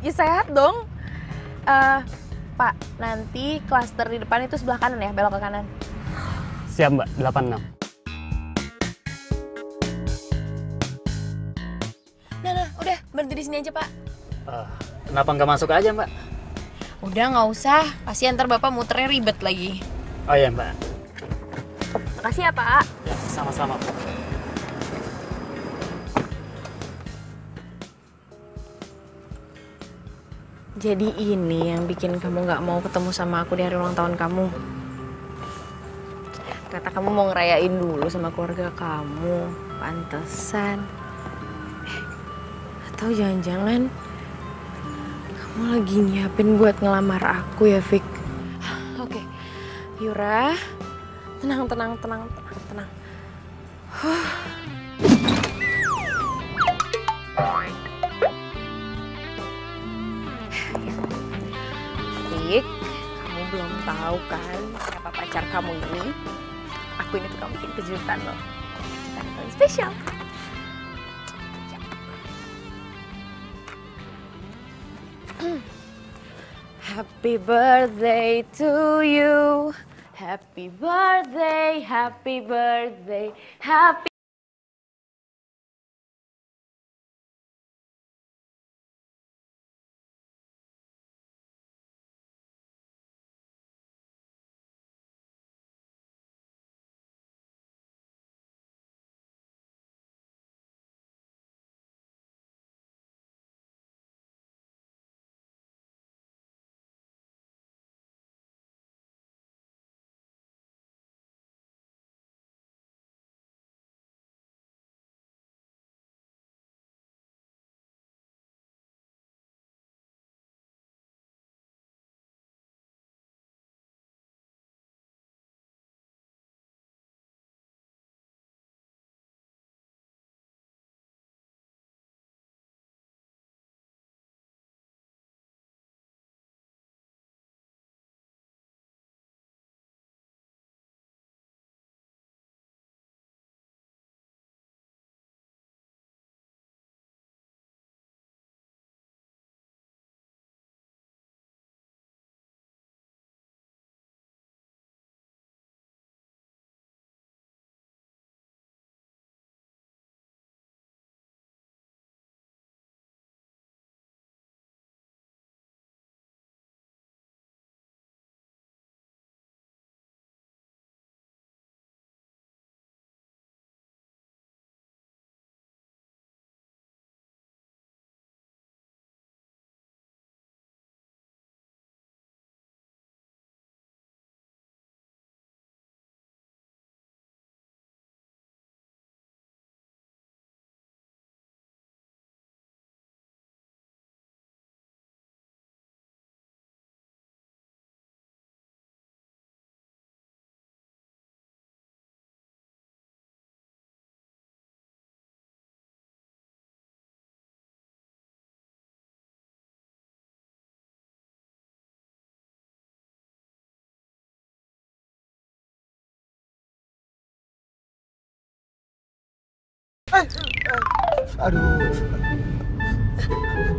Ya sehat dong. Pak, nanti klaster di depan itu sebelah kanan ya, belok ke kanan. Siap Mbak, 86. Nah, udah berhenti di sini aja Pak. Kenapa nggak masuk aja Mbak? Udah nggak usah, pasti ntar Bapak muternya ribet lagi. Oh iya Mbak. Makasih ya Pak. Ya, sama-sama. Jadi ini yang bikin kamu nggak mau ketemu sama aku di hari ulang tahun kamu. Kata kamu mau ngerayain dulu sama keluarga kamu, pantesan. Atau jangan-jangan kamu lagi nyiapin buat ngelamar aku ya, Vic? Oke, Yura, tenang. Vic, kamu belum tahu kan siapa pacar kamu ini? Aku ini tuh kamu bikin kejutan loh. Kejutan yang paling spesial. Happy birthday to you. Happy birthday, happy birthday, happy.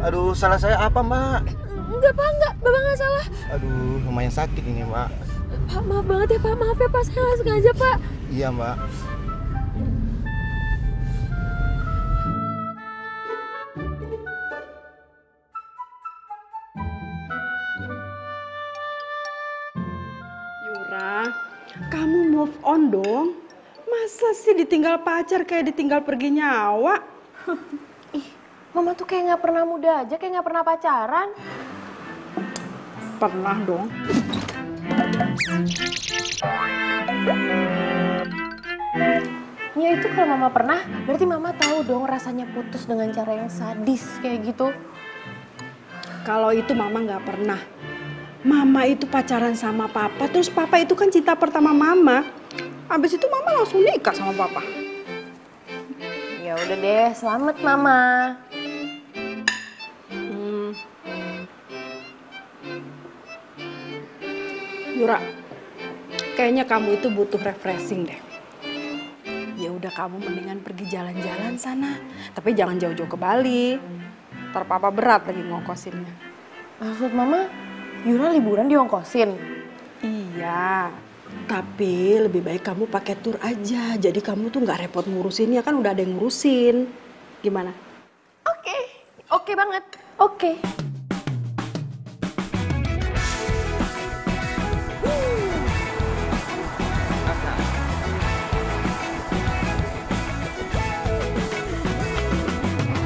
Aduh, salah saya apa, Mbak? Enggak, Pak, enggak. Bapak nggak salah. Aduh, lumayan sakit ini, Mbak. Pak, maaf banget ya, Pak. Maaf ya, Pak. Saya nggak sengaja, Pak. Iya, Mbak. Yura, kamu move on dong. Masa sih ditinggal pacar kayak ditinggal pergi nyawa? Ih, Mama tuh kayak nggak pernah muda aja, kayak nggak pernah pacaran. Pernah dong. Ya itu kalau Mama pernah, berarti Mama tahu dong rasanya putus dengan cara yang sadis kayak gitu. Kalau itu Mama nggak pernah. Mama itu pacaran sama Papa, terus Papa itu kan cinta pertama Mama. Habis itu Mama langsung nikah sama Papa. Ya udah deh, selamat Mama. Yura, kayaknya kamu itu butuh refreshing deh. Ya udah kamu mendingan pergi jalan-jalan sana, tapi jangan jauh-jauh ke Bali. Ntar papa berat lagi ngongkosinnya. Maksud mama, Yura liburan diongkosin? Iya, tapi lebih baik kamu pakai tur aja. Jadi kamu tuh nggak repot ngurusinnya, kan udah ada yang ngurusin. Gimana? Oke, oke banget, oke.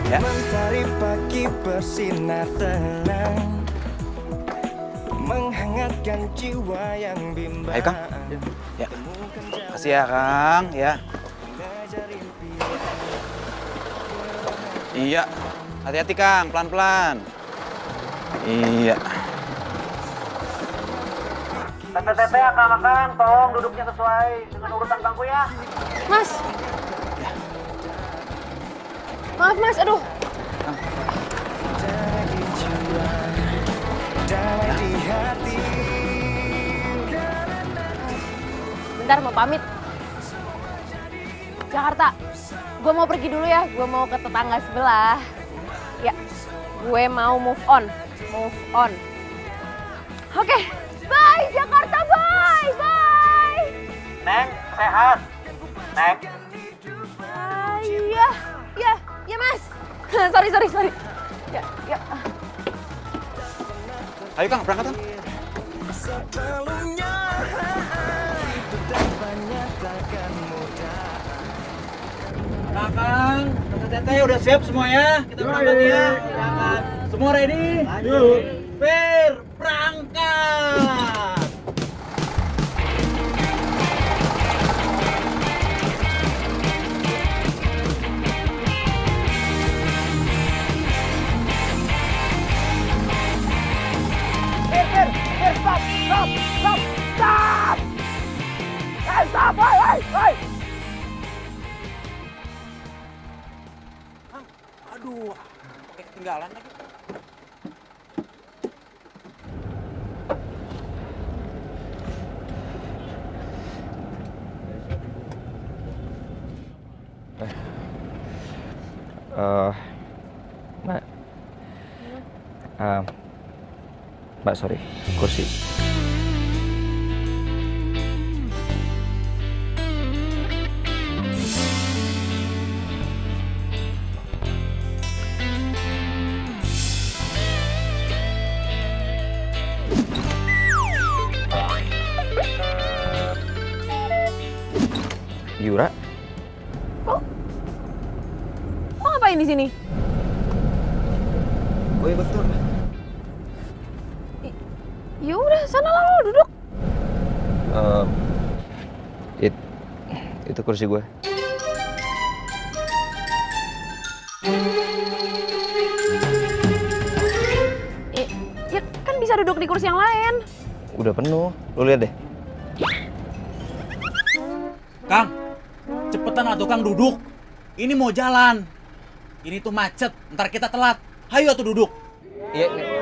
Ya. Mentari pagi bersinar tenang, menghangatkan jiwa yang bimbang. Ayo Kang. Ya. Kasih ya Kang, ya. Iya. Hati-hati Kang, pelan-pelan. Iya. Tete akang-akang, tolong duduknya sesuai dengan urutan bangku ya. Mas. Maaf Mas, aduh. Bentar mau pamit. Jakarta, gue mau pergi dulu ya, gue mau ke tetangga sebelah. Ya, gue mau move on. Oke, bye Jakarta, bye. Neng, sehat. Neng. Iya Mas. sorry. Ya. Ayo Kang, berangkat Kang. Sebelumnya hidup dan banyak takkan mudah. Kakang, Tete udah siap semuanya. Kita berangkat ya. Silakan. Semua ready? Yuk. Fir, berangkat. Aduh, kayak ketinggalan lagi. Mbak. Mbak, sorry, kursi. Yura? Lo ngapain di sini? Gue betul. Ya udah, sana lah lo duduk. Itu kursi gue. Ya kan bisa duduk di kursi yang lain. Udah penuh, lu lihat deh. Kang, cepetan atuh Kang duduk. Ini mau jalan. Ini tuh macet, ntar kita telat. Hayo atuh duduk. Iya.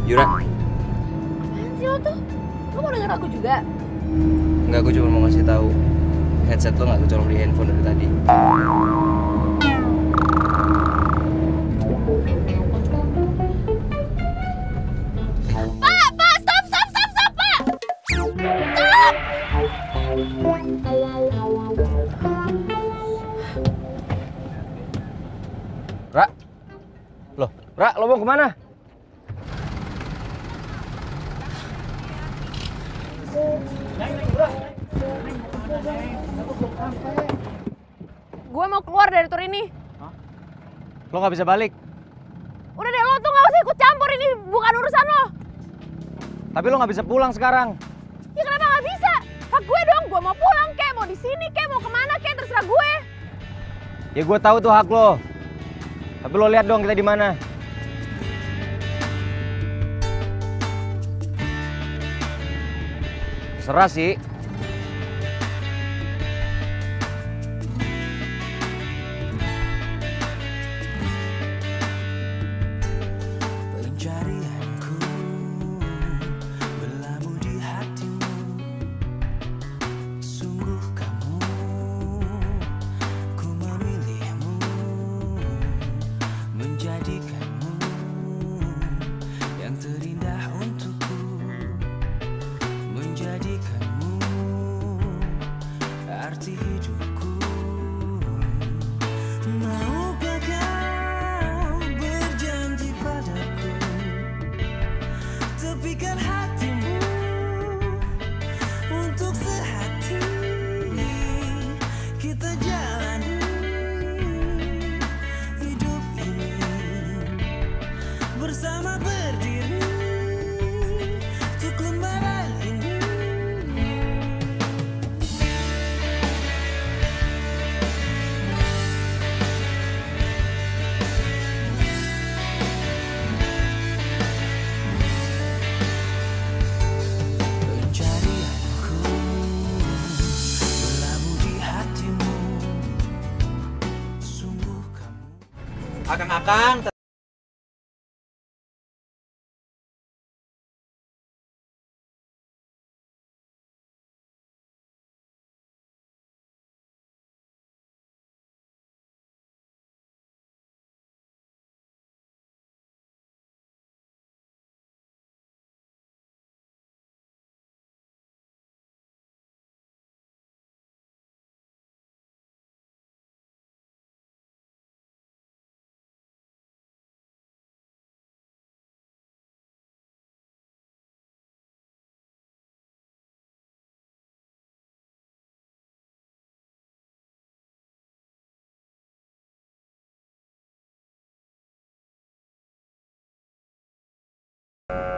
Yura. Apaan sih lo tuh? Lo mau denger aku juga? Enggak, aku cuma mau ngasih tahu headset lo nggak kecolok di handphone dari tadi. Pak, stop, Pak! Ra? Loh, Ra, lo mau kemana? Gue mau keluar dari tur ini. Lo nggak bisa balik. Udah deh, lo tuh gak usah ikut campur, ini bukan urusan lo. Tapi lo nggak bisa pulang sekarang. Ya kenapa gak bisa? Hak gue dong, gue mau pulang kek, mau di sini kek, mau kemana kek, terserah gue. Ya gue tahu tuh hak lo. Tapi lo lihat dong kita di mana. Terserah sih. Pencarianku berlabuh di hatimu. Sungguh kamu, ku memilihmu, menjadikanmu yang terindah untukku, menjadikanmu arti hidupku. Maukah kau berjanji padaku, tepikan hatimu untuk sehati kita jalani hidup ini bersama, berdiri untuk lembaran ini. Pencarianku berlabuh di hatimu. Sungguh kamu. Akang-akang.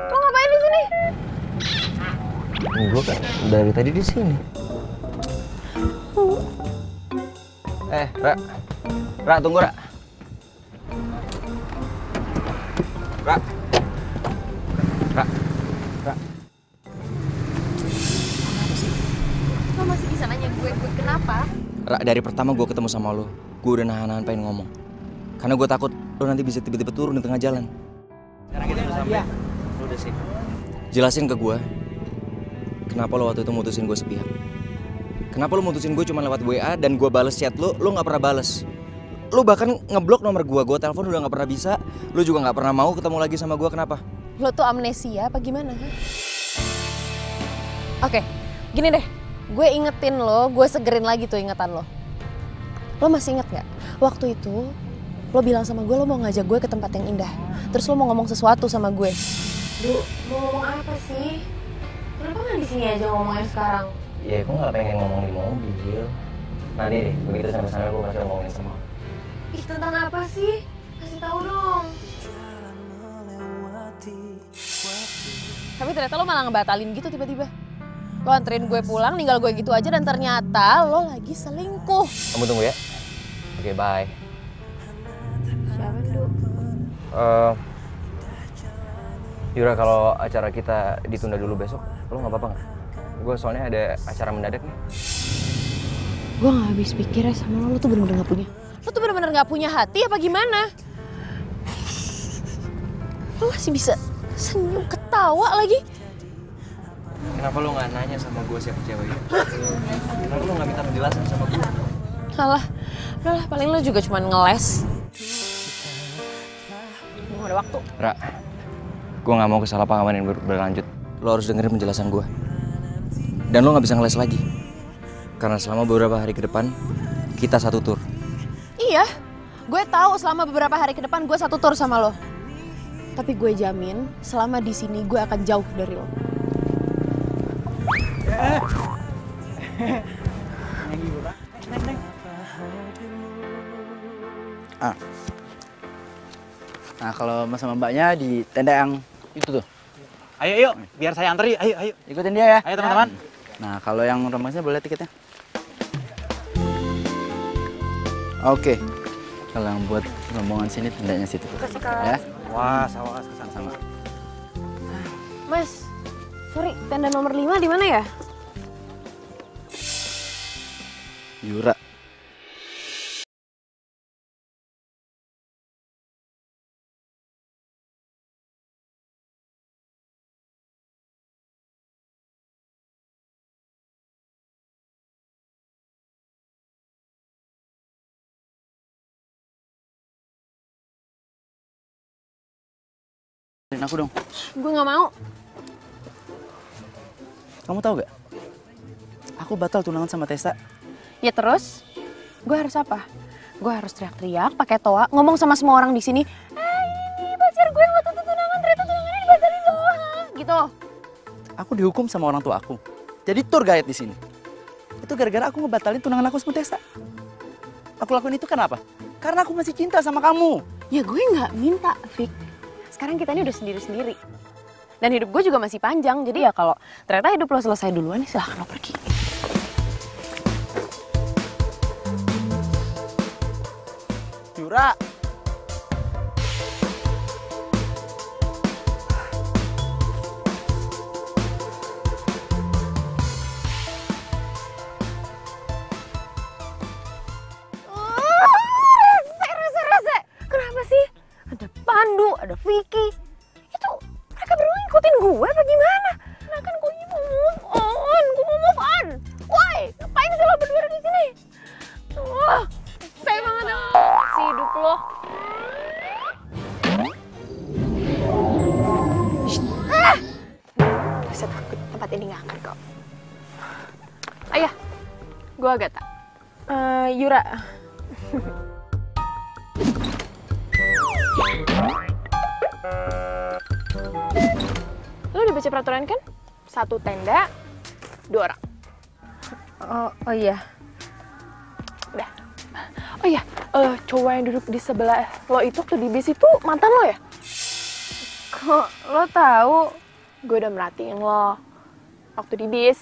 Lo ngapain di sini? Gue kan dari tadi di sini. Ra. Ra, tunggu, Ra. Ra. Ra. Ra. Lo masih bisa nanya gue kenapa? Ra, dari pertama gue ketemu sama lo, gue udah nahan-nahan pengen ngomong. Karena gue takut lo nanti bisa tiba-tiba turun di tengah jalan. Sekarang kita udah sampai. Lu udah sih. Jelasin ke gue, kenapa lo waktu itu mutusin gue sepihak? Kenapa lo mutusin gue cuma lewat WA dan gue bales chat lo gak pernah bales? Lo bahkan ngeblok nomor gue telepon udah gak pernah bisa, lo juga gak pernah mau ketemu lagi sama gue, kenapa? Lo tuh amnesia apa gimana? Oke, gini deh, gue ingetin lo, gue segerin lagi tuh ingatan lo. Lo masih inget gak? Waktu itu lo bilang sama gue lo mau ngajak gue ke tempat yang indah. Terus lo mau ngomong sesuatu sama gue. Du, mau ngomong apa sih? Kenapa gak di sini aja ngomongnya sekarang? Ya gue gak pengen ngomong di mobil. Nanti deh, begitu sampai sana gue pasti ngomongin sama lo. Ih, tentang apa sih? Kasih tahu dong. Tapi ternyata lo malah ngebatalin gitu tiba-tiba. Lo anterin gue pulang, ninggal gue gitu aja dan ternyata lo lagi selingkuh. Kamu tunggu ya. Oke, bye. Siapa Du? Yura, kalau acara kita ditunda dulu besok, lo nggak apa-apa nggak? Gue soalnya ada acara mendadak nih. Gue gak habis pikir ya sama lo tuh bener-bener gak punya. Lo tuh bener-bener gak punya hati apa gimana? Lo masih bisa Senyum ketawa lagi. Kenapa lu nggak nanya sama gue siapa cewek itu? Kenapa lu nggak minta penjelasan sama gue? Alah, udahlah paling lo juga cuma ngeles. Gak ada waktu. Ra, gue nggak mau kesalahpahaman yang berlanjut. Lo harus dengerin penjelasan gue. Dan lo nggak bisa ngeles lagi. Karena selama beberapa hari ke depan, kita satu tur. Iya, gue tahu selama beberapa hari ke depan gue satu tur sama lo. Tapi gue jamin selama di sini gue akan jauh dari lo. Nah, kalau mas sama mbaknya di tenda yang itu tuh. Ayo, yuk. Biar saya antri. Ayo, ayo. Ikutin dia ya. Ayo, teman-teman. Nah, kalau yang rombongannya boleh tiketnya. Oke. Kalau yang buat rombongan sini tendanya situ. Ya. Wah, sawas kesana sama. Mas, sorry, tenda nomor 5 di mana ya? Yura. Aku dong. Gue nggak mau. Kamu tahu gak? Aku batal tunangan sama Tessa. Ya terus, gue harus apa? Gue harus teriak-teriak, pakai toa, ngomong sama semua orang di sini. Ini pacar gue nggak tuntut tunangan, ternyata tunangannya dibatalin loh, gitu. Aku dihukum sama orang tua aku. Jadi tour guide di sini. Itu gara-gara aku ngebatalin tunangan aku sama Tessa. Aku lakuin itu kenapa? Karena aku masih cinta sama kamu. Ya gue nggak minta, Vic. Sekarang kita ini udah sendiri-sendiri. Dan hidup gue juga masih panjang, jadi ya kalau ternyata hidup lo selesai duluan, silahkan lo pergi. Yura. Rese. Kenapa sih? Ada Pandu, ada Vicky. Itu mereka berdua ngikutin gue apa gimana? Nah kan gue mau move on, Why? Ngapain sih lo berdua di sini? Wah, saya banget si hidup lo. Saya takut tempat ini nggak akan kok. Ayah, gue Agatha. Yura. Lo udah baca peraturan kan? 1 tenda, 2 orang. Oh iya. Udah. Oh iya, cowok yang duduk di sebelah lo itu waktu di bis itu mantan lo ya? Kok lo tahu? Gue udah merhatiin lo waktu di bis.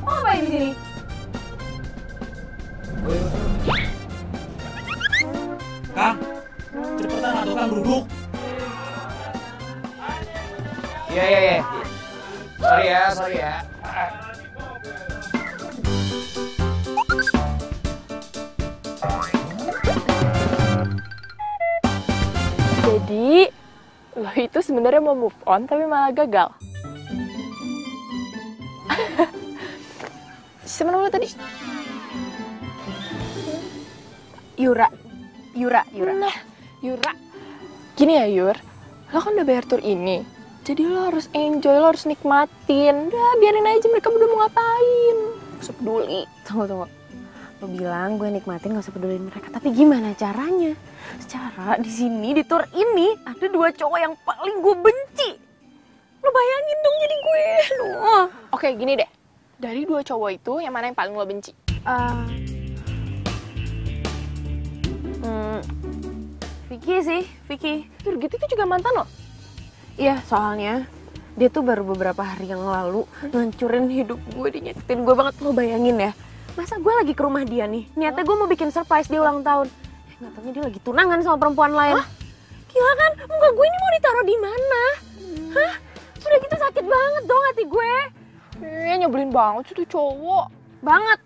Lo ngapain di sini? Kang, cepetan atau Kang duduk. Iya. Sorry ya. Jadi, lo itu sebenarnya mau move on tapi malah gagal. Siapa nama lo tadi? Yura. Nah, Yura. Gini ya, Yur. Lo kan udah bayar tur ini. Jadi lo harus enjoy, lo harus nikmatin. Udah, biarin aja mereka berdua mau ngapain. Gak usah peduli. Tunggu. Lo bilang gue nikmatin gak usah peduliin mereka. Tapi gimana caranya? Secara di sini, di tour ini, ada 2 cowok yang paling gue benci. Lo bayangin dong jadi gue. Oke, gini deh. Dari 2 cowok itu, yang mana yang paling lo benci? Vicky. Yur, gitu itu juga mantan lo? Iya, soalnya dia tuh baru beberapa hari yang lalu ngancurin hidup gue, dia nyakitin gue banget. Lo bayangin ya, masa gue lagi ke rumah dia nih, niatnya gue mau bikin surprise dia ulang tahun. Nggak taunya dia lagi tunangan sama perempuan lain. Hah? Gila kan, muka gue ini mau ditaruh di mana? Hah? Udah gitu sakit banget dong hati gue. Nyebelin banget sih tuh cowok. Banget.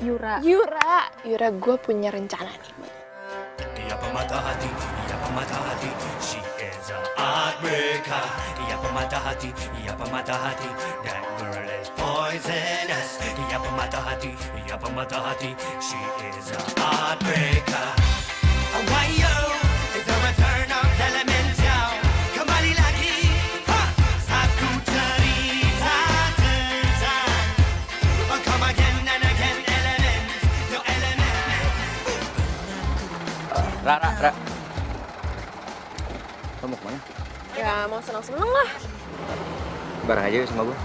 Yura, gue punya rencana nih. Ia pemata hati, ia pemata hati. She is a heartbreaker. Ia pemata hati, ia pemata hati. That girl is poisonous. Ia pemata hati, ia pemata hati. She is a heartbreaker. Why yo? It's a return of elemental. Kembali lagi, satu cerita tentang. Come again and again, element, your element. Ra. Lo mau kemana? Ya mau seneng-seneng lah. Bareng aja yuk sama gue.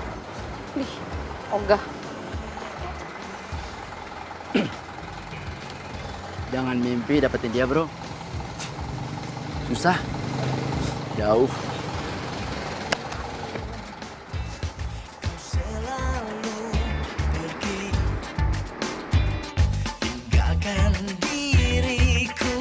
Ogah. Jangan mimpi dapetin dia, bro. Susah. Jauh. Tinggalkan diriku.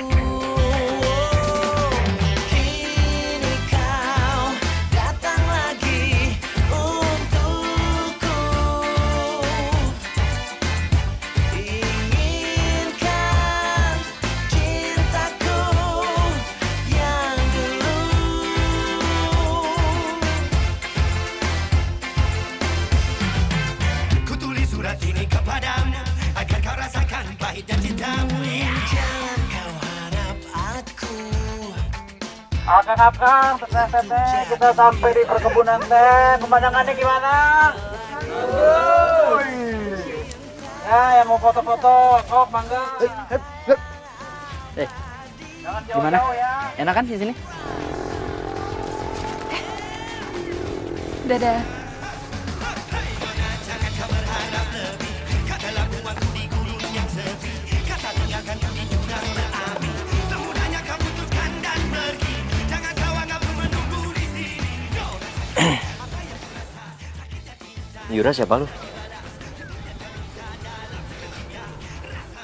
Kini kau datang lagi untukku. Inginkan cintaku yang dulu. Ku tulis surat ini kepadamu agar kau rasakan pahitnya cintamu. Jangan kau harap aku. Akang, teteh, kita sampai di perkebunan teh. Pemandangannya gimana? Ya, yang mau foto-foto, sok mangga. Jangan Gimana? jauh-jauh ya. Enak kan di sini? Dadah. Yura siapa lu?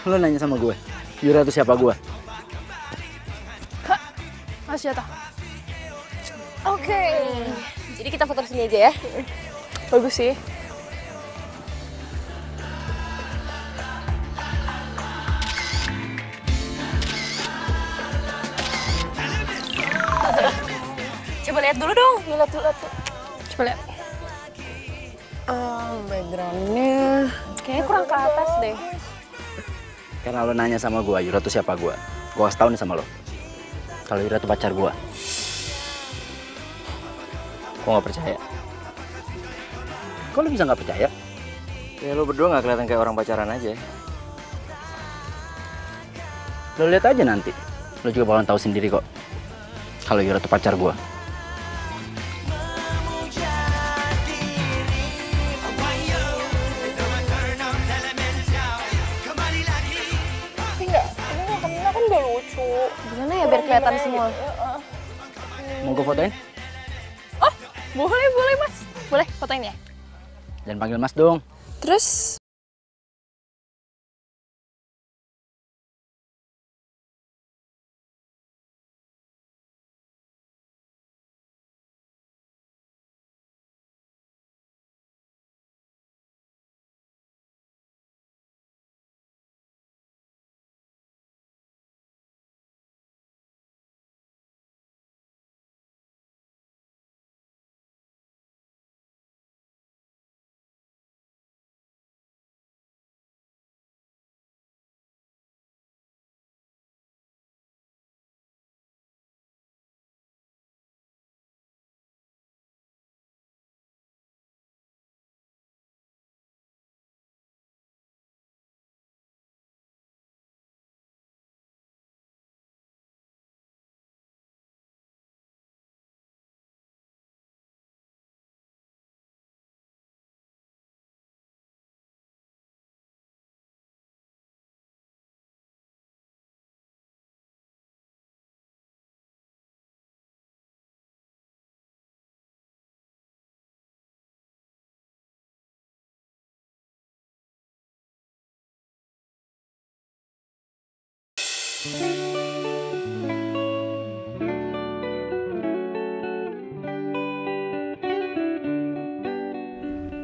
Lo nanya sama gue. Yura itu siapa gue? Mas Jata. Oke. Jadi kita foto di sini aja ya. Bagus sih. Coba lihat dulu dong. Lihat tuh. Coba lihat. Backgroundnya kayaknya kurang ke atas deh. Karena lo nanya sama gue, Yura itu siapa gue? Gue kasih tau nih sama lo. Kalau Yura itu pacar gue. Kok gak percaya? Kok lo bisa gak percaya? Ya lo berdua gak kelihatan kayak orang pacaran aja. Lo lihat aja nanti. Lo juga bakalan tahu sendiri kok. Kalau Yura itu pacar gue. Kan udah lucu. Gimana ya biar kelihatan semua? Mau gue fotoin? Oh, boleh mas. Boleh fotoin ya? Jangan panggil mas dong. Terus?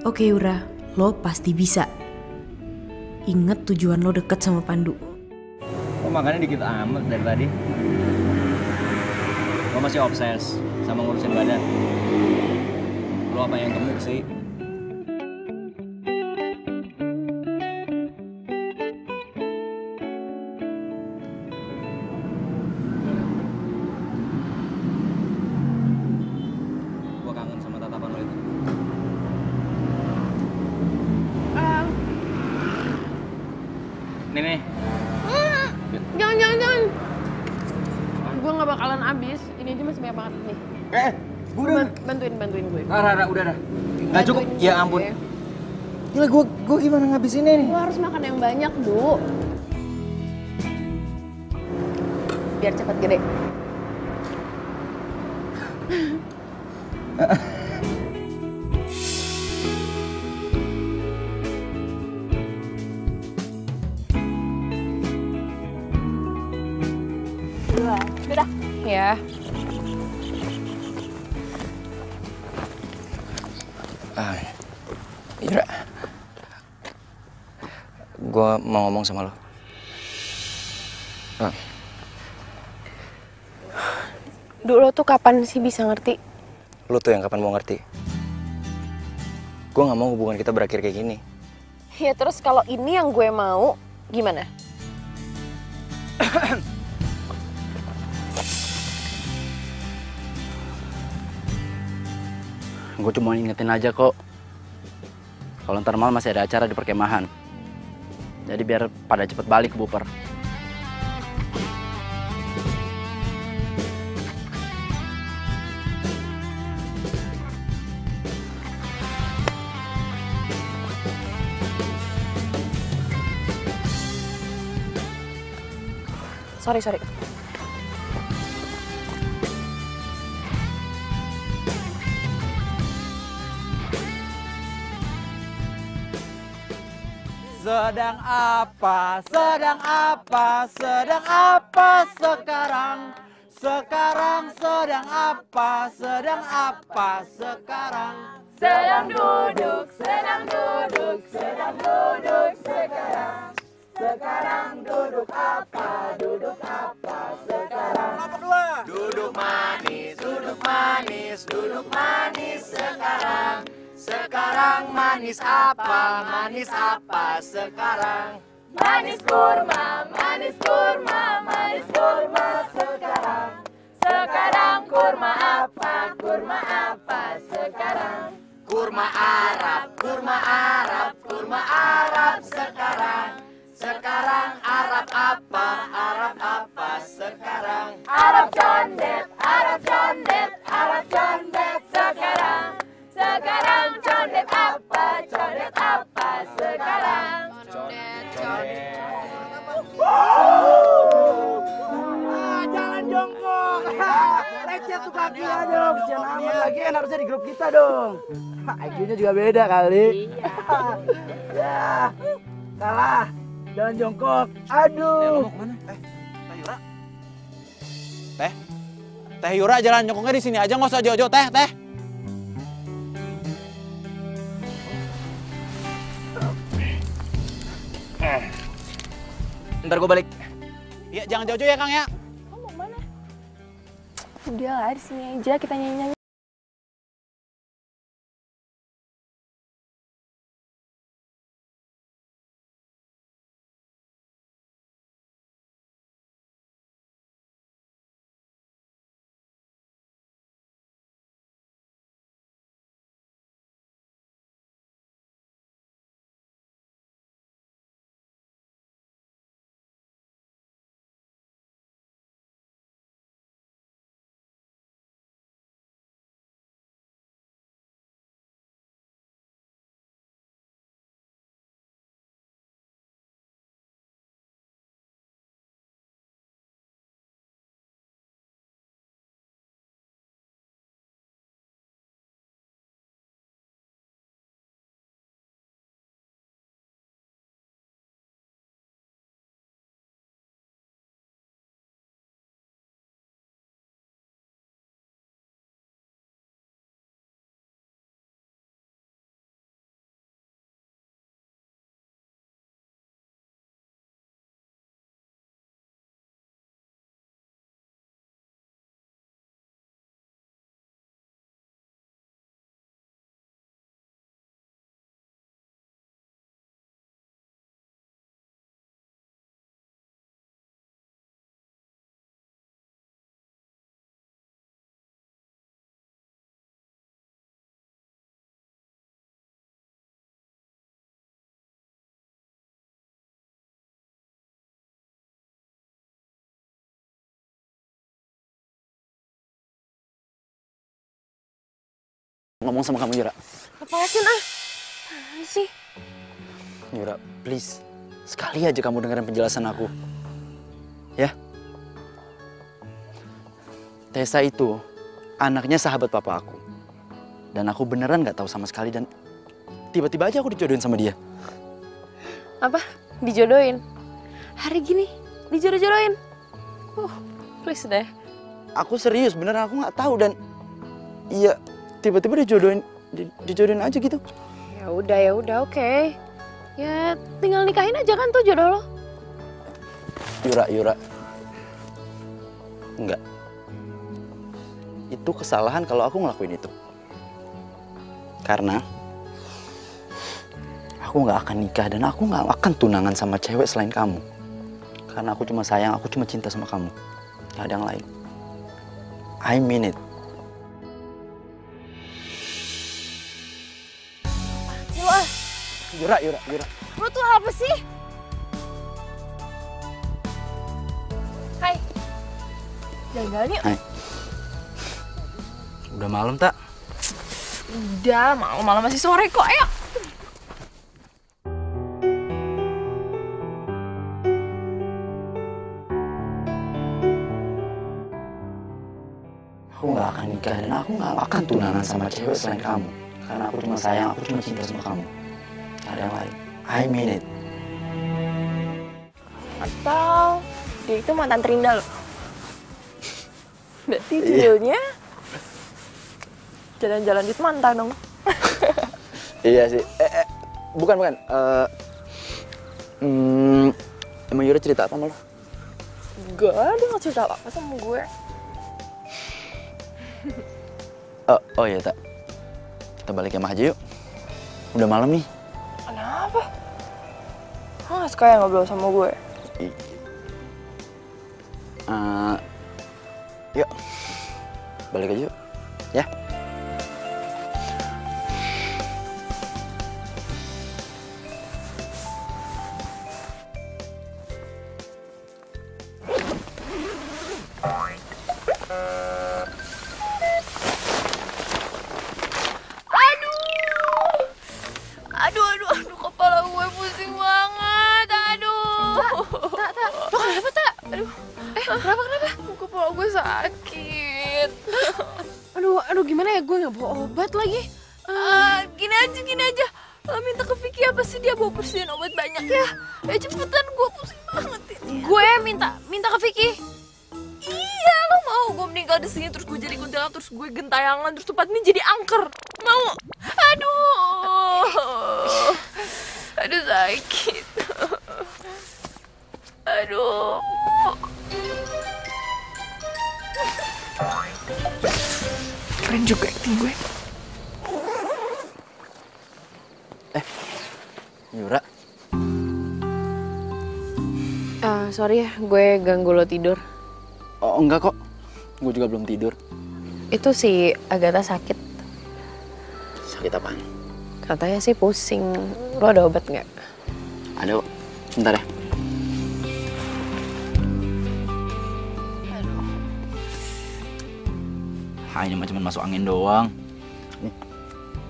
Oke Yura, lo pasti bisa. inget tujuan lo deket sama Pandu. Lo makannya dikit amat dari tadi. Lo masih obses sama ngurusin badan. Lo apa yang gemuk sih? Gua kangen sama tatapan lo itu. Nih. Jangan. Gue gak bakalan abis. Ini aja masih banyak banget nih. Gue udah. Bantuin gue. Rara, udah dah. Gak cukup. Ya ampun. Gila, gue gimana ngabisinnya nih? Lo harus makan yang banyak, Du. Biar cepet gede. Udah. Ya. Yura, gue mau ngomong sama lo. Lo tuh kapan sih bisa ngerti? Lo tuh yang kapan mau ngerti. Gue gak mau hubungan kita berakhir kayak gini. Ya terus kalau ini yang gue mau, gimana? Gue cuma ingetin aja kok. Kalau ntar malam masih ada acara di perkemahan. Jadi biar pada cepet balik ke Buper. Sorry. Sedang apa sekarang? Sekarang sedang apa sekarang? Sedang duduk sekarang. Sekarang duduk apa sekarang? Duduk manis sekarang. Sekarang manis apa sekarang? Manis kurma sekarang. Sekarang kurma apa sekarang? Kurma Arab sekarang. Sekarang Arab apa sekarang? Arab condet sekarang. Sekarang condet apa sekarang? Jalan jongkok. Lecet tuh kaki dong. Sian amat lagi kan harusnya di grup kita dong. IQ-nya juga beda kali. Ya. Salah. Jalan jongkok. Aduh. Lo mau kemana? Teh Yura. Teh Yura jalan jongkoknya di sini aja, nggak usah jauh-jauh. Teh. Ntar gue balik. Iya, jangan jauh-jauh ya Kang ya. Kamu mau mana? Udah lah, di sini aja kita nyanyi-nyanyi. ngomong sama kamu, Yura. Lepasin ah. Apaan sih? Yura, please. Sekali aja kamu dengerin penjelasan aku. Ya? Tessa itu anaknya sahabat papa aku. Dan aku beneran gak tahu sama sekali dan tiba-tiba aja aku dijodohin sama dia. Apa? Dijodohin? Hari gini? Dijodoh-jodohin? Please deh. Aku serius, beneran aku gak tahu dan iya tiba-tiba dijodohin aja gitu. Ya udah, oke. Ya tinggal nikahin aja kan tuh jodoh lo. Yura. Enggak. Itu kesalahan kalau aku ngelakuin itu. Karena aku nggak akan nikah dan aku nggak akan tunangan sama cewek selain kamu. Karena aku cuma sayang, aku cuma cinta sama kamu. Gak ada yang lain. I mean it. Yura. Lo tuh apa sih? Hai. Jalan-jalan yuk. Hai. Udah malam tak? Udah, malam masih sore kok. Ayo. Aku nggak akan nikah dan aku nggak akan tunangan sama cewek selain kamu. Karena aku cuma sayang, aku cuma cinta sama kamu. Gak ada yang lain. I mean it. Atau dia itu mantan Terindah loh. Berarti judulnya jalan-jalan di Semanta dong. Iya sih. Bukan. Emang Yura cerita apa sama lo? Enggak, dia nggak cerita apa-apa sama gue. Oh iya tak. Kita balik ke rumah aja yuk. Udah malam nih. Kenapa? Lo nggak suka ya ngobrol sama gue? Yuk. Balik aja yuk. Ya. Aduh, kepala gue pusing banget. Aduh. Tak. Lo kenapa tak? Aduh. Kenapa? Kepala gue sakit. Aduh gimana ya, gue nggak bawa obat lagi. Gini aja. Lo minta ke Vicky apa sih, dia bawa persediaan obat banyak ya? Cepetan, gue pusing banget ini. Gue minta ke Vicky. Iya, lo mau gue meninggal di sini terus gue jadi kuntilanak terus gue gentayangan terus tempat ini jadi angker? Mau? Aduh sakit. Aduh. Keren juga acting gue. Yura. Sorry ya, gue ganggu lo tidur. Oh enggak kok. Gue juga belum tidur. Itu si Agatha sakit. Sakit apaan? Katanya sih pusing. Lo ada obat nggak? Ada kok. Bentar ya. Ini cuma masuk angin doang.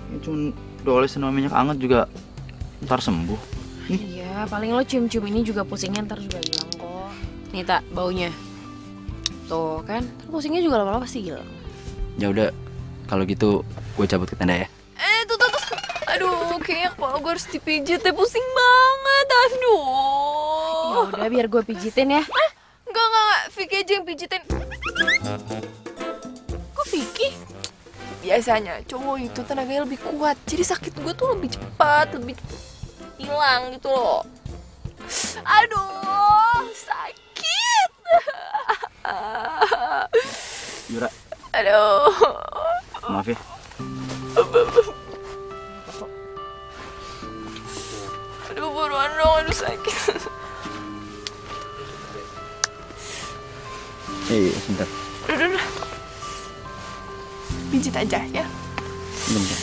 Ini cuma dolesin sama minyak hangat juga ntar sembuh. Iya, paling lo cium-cium ini juga pusingnya ntar juga hilang kok. Nih tak, baunya. Tuh kan, ntar pusingnya juga lama-lama pasti hilang. Ya udah, kalau gitu gue cabut ke tenda ya. Tuh. Aduh, kayaknya kepala gue harus dipijit deh, pusing banget. Aduh. Ya udah, biar gue pijitin ya. Enggak. Vicky aja yang pijitin. Kok Vicky? Biasanya cowok itu tenaganya lebih kuat, jadi sakit gue tuh lebih cepat, lebih hilang gitu loh. Aduh, sakit. Yura. Aduh. Maaf ya. Aduh, buruan dong, aduh sakit. Iya, sebentar. Udah. Pijit aja ya. Bentar.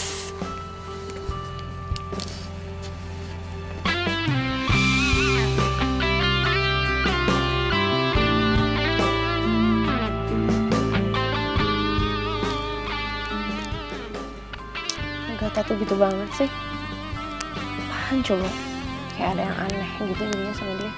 Agatha tuh gitu banget sih. Apaan coba? Kayak ada yang aneh gitu jadinya sama dia.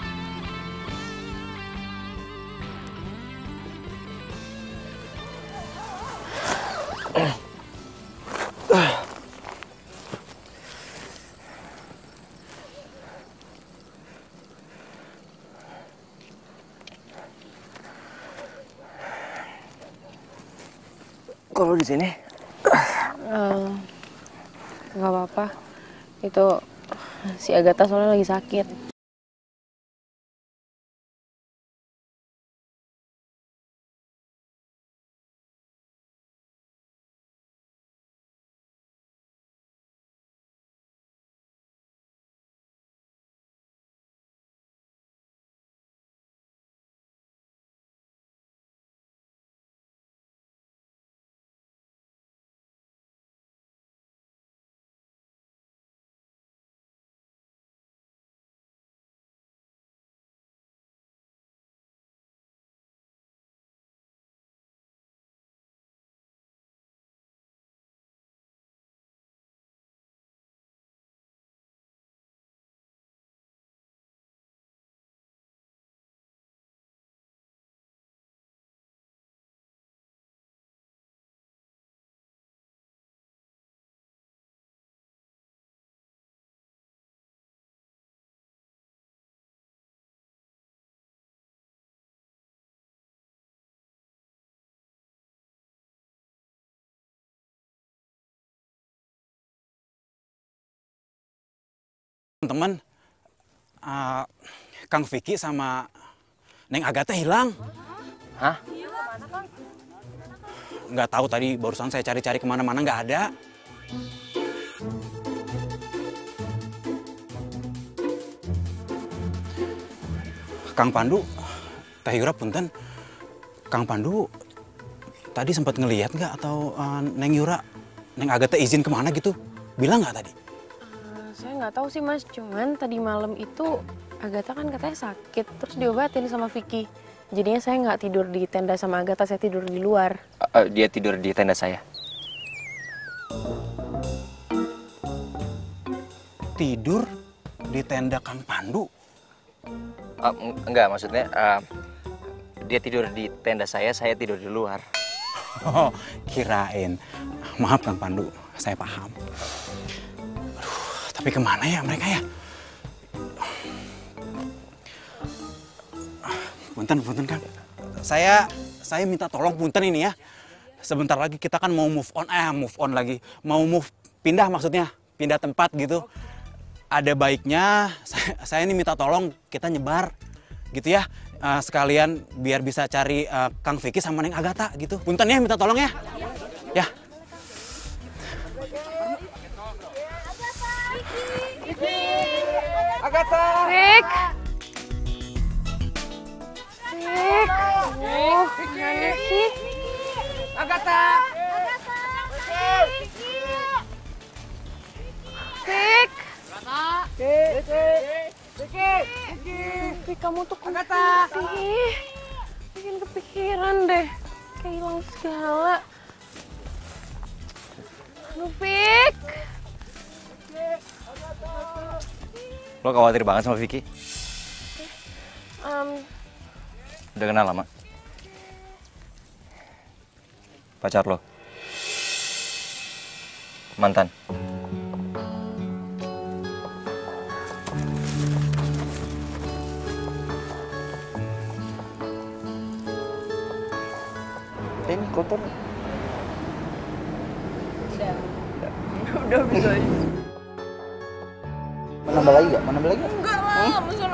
Kalau di sini? Nggak apa-apa. Itu si Agatha soalnya lagi sakit. Teman, Kang Vicky sama Neng Agatha hilang. Hah? Nggak tahu tadi barusan saya cari-cari kemana-mana nggak ada. Kang Pandu, Teh Yura punten. Kang Pandu tadi sempat ngelihat nggak atau Neng Yura, Neng Agatha izin kemana gitu? Bilang nggak tadi? Saya nggak tahu sih mas, cuman tadi malam itu Agatha kan katanya sakit, terus diobatin sama Vicky. Jadinya saya nggak tidur di tenda sama Agatha, saya tidur di luar. Dia tidur di tenda saya. Tidur di tenda Kang Pandu? Enggak, maksudnya dia tidur di tenda saya tidur di luar. Oh, kirain. Maaf Kang Pandu, saya paham. Tapi kemana ya mereka ya? Punten Kang. Saya minta tolong punten ini ya. Sebentar lagi kita kan mau move on lagi. Pindah maksudnya, pindah tempat gitu. Ada baiknya saya ini minta tolong kita nyebar gitu ya. Sekalian biar bisa cari Kang Vicky sama Neng Agatha gitu. Punten ya, minta tolong ya. Ya. Agatha. Vick! Vick! Gimana sih? Agatha. Vick! Vicky. Vick, kamu tuh Agatha. sih? Bikin kepikiran deh. Kayak hilang segala. Aduh, Vick! Lo khawatir banget sama Vicky? Udah kenal lama? Pacar lo? Mantan? Ini kotor. Udah bisa. Menambah lagi nggak? Enggak lah, masa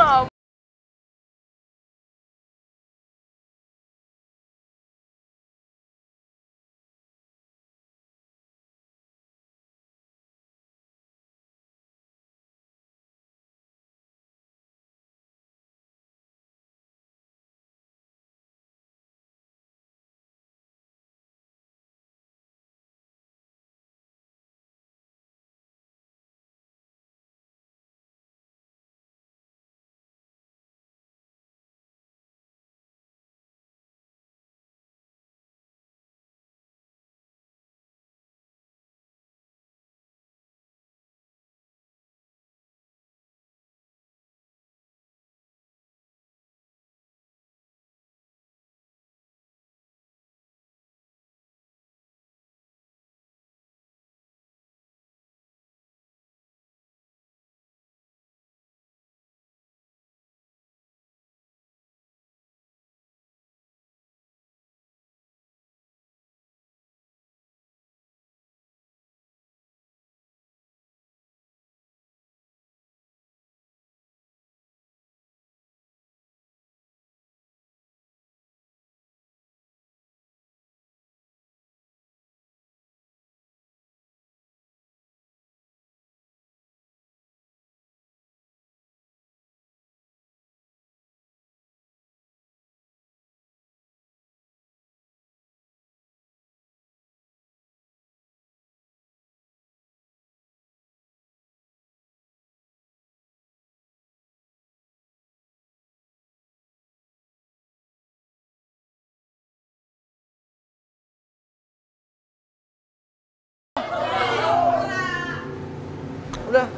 dah.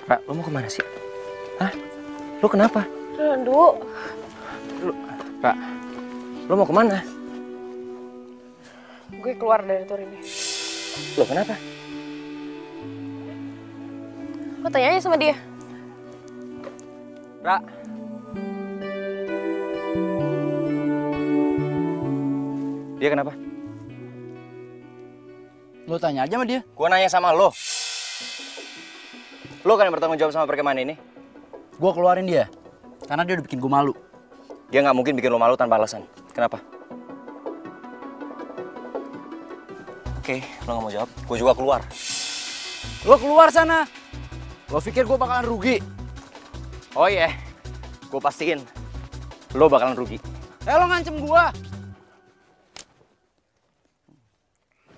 Ra, lo mau kemana sih? Hah? Lo kenapa? Randu, Ra, lo mau kemana? gue keluar dari tour ini. Lo kenapa? Lo tanya aja sama dia. Ra. Dia kenapa? Lo tanya aja sama dia. Gua nanya sama lo. Lo kan yang bertanggung jawab sama perkemahan ini. Gue keluarin dia. Karena dia udah bikin gue malu. Dia nggak mungkin bikin lo malu tanpa alasan. Kenapa? Oke, lo nggak mau jawab. Gue juga keluar. Lo keluar sana. Lo pikir gue bakalan rugi? Oh iya, gue pastiin lo bakalan rugi. Lo ngancem gue.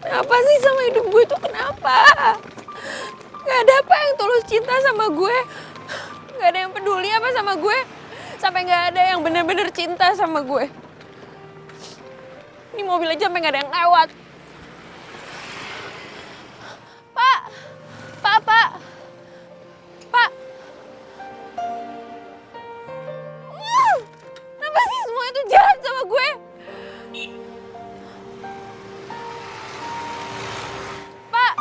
Kenapa sih sama hidup gue tuh kenapa? Gak ada apa yang tulus cinta sama gue. Gak ada yang peduli apa sama gue. Sampai gak ada yang bener-bener cinta sama gue. Ini mobil aja sampai gak ada yang lewat. Pak! Pak! Pak! Pak! Kenapa sih semua itu jahat sama gue? Pak!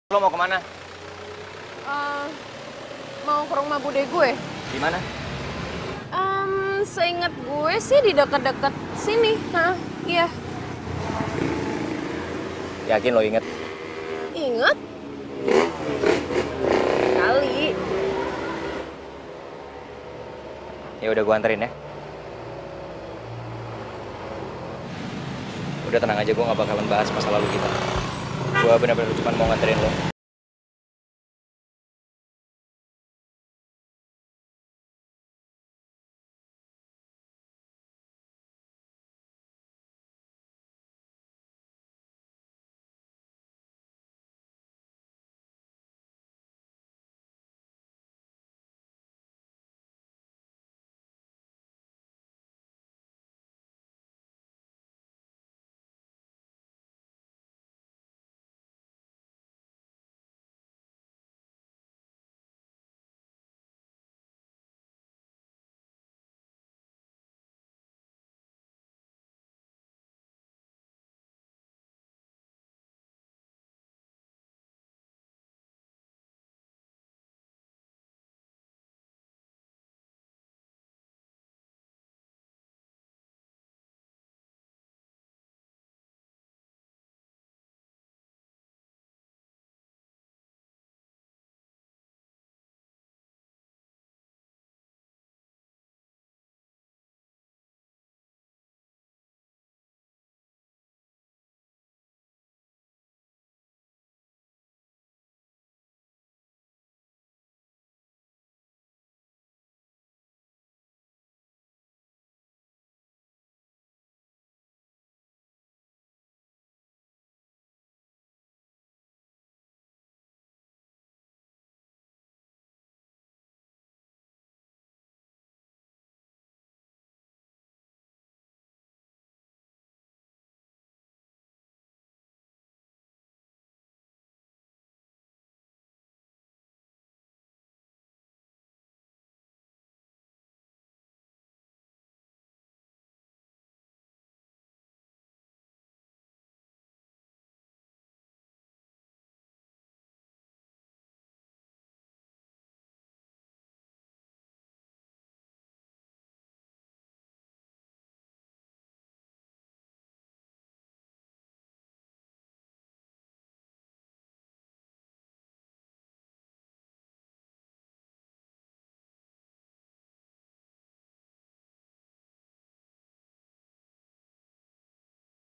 Lo mau kemana? Mau ke rumah bude gue. Di mana? Seingat gue sih di dekat-dekat sini. Hah, iya. Yakin lo inget? Ingat? Kali. Ya udah, gua anterin ya. Udah tenang aja, gua nggak bakalan bahas masa lalu kita. Gua benar-benar cuma mau nganterin lo.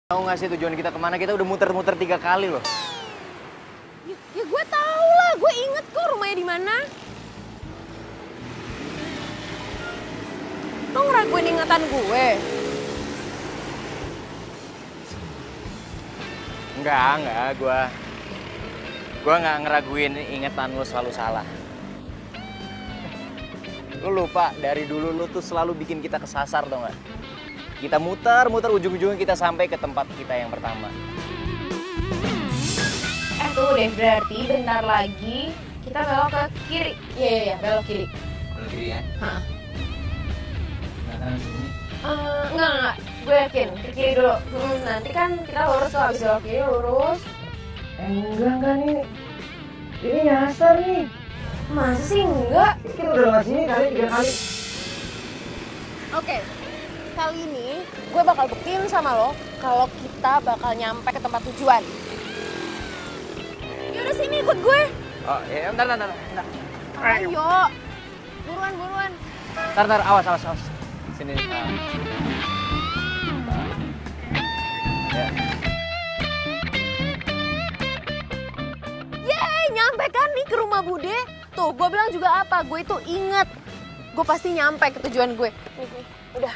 Tahu nggak sih tujuan kita kemana? Kita udah muter-muter 3 kali loh. Ya gue tau lah, gue inget kok rumahnya di mana. Lo ngeraguin ingatan gue? Enggak, gua nggak ngeraguin ingatan lo selalu salah. Lo lupa dari dulu lo tuh selalu bikin kita kesasar, tau nggak? Kita muter-muter ujung-ujungnya kita sampai ke tempat kita yang pertama. Tuh deh, berarti bentar lagi kita belok ke kiri. Iya, belok kiri. Belok kiri ya? Hah. Kanan sini. Enggak. Gue yakin, ke kiri dulu. Nanti kan kita lurus tuh, habis belok kiri lurus. Enggak nih. Ini nyasar nih. Masa sih enggak? Kita udah lewat sini kali 3 kali. Oke, kali ini gue bakal buktiin sama lo kalau kita bakal nyampe ke tempat tujuan. Yaudah sini ikut gue. Oh ya, bentar. Ayo, buruan. Bentar, awas. Sini. Ya. Yeay, nyampe kan nih ke rumah Bude. Tuh, gue bilang juga apa, gue itu inget. Gue pasti nyampe ke tujuan gue. Nih, udah.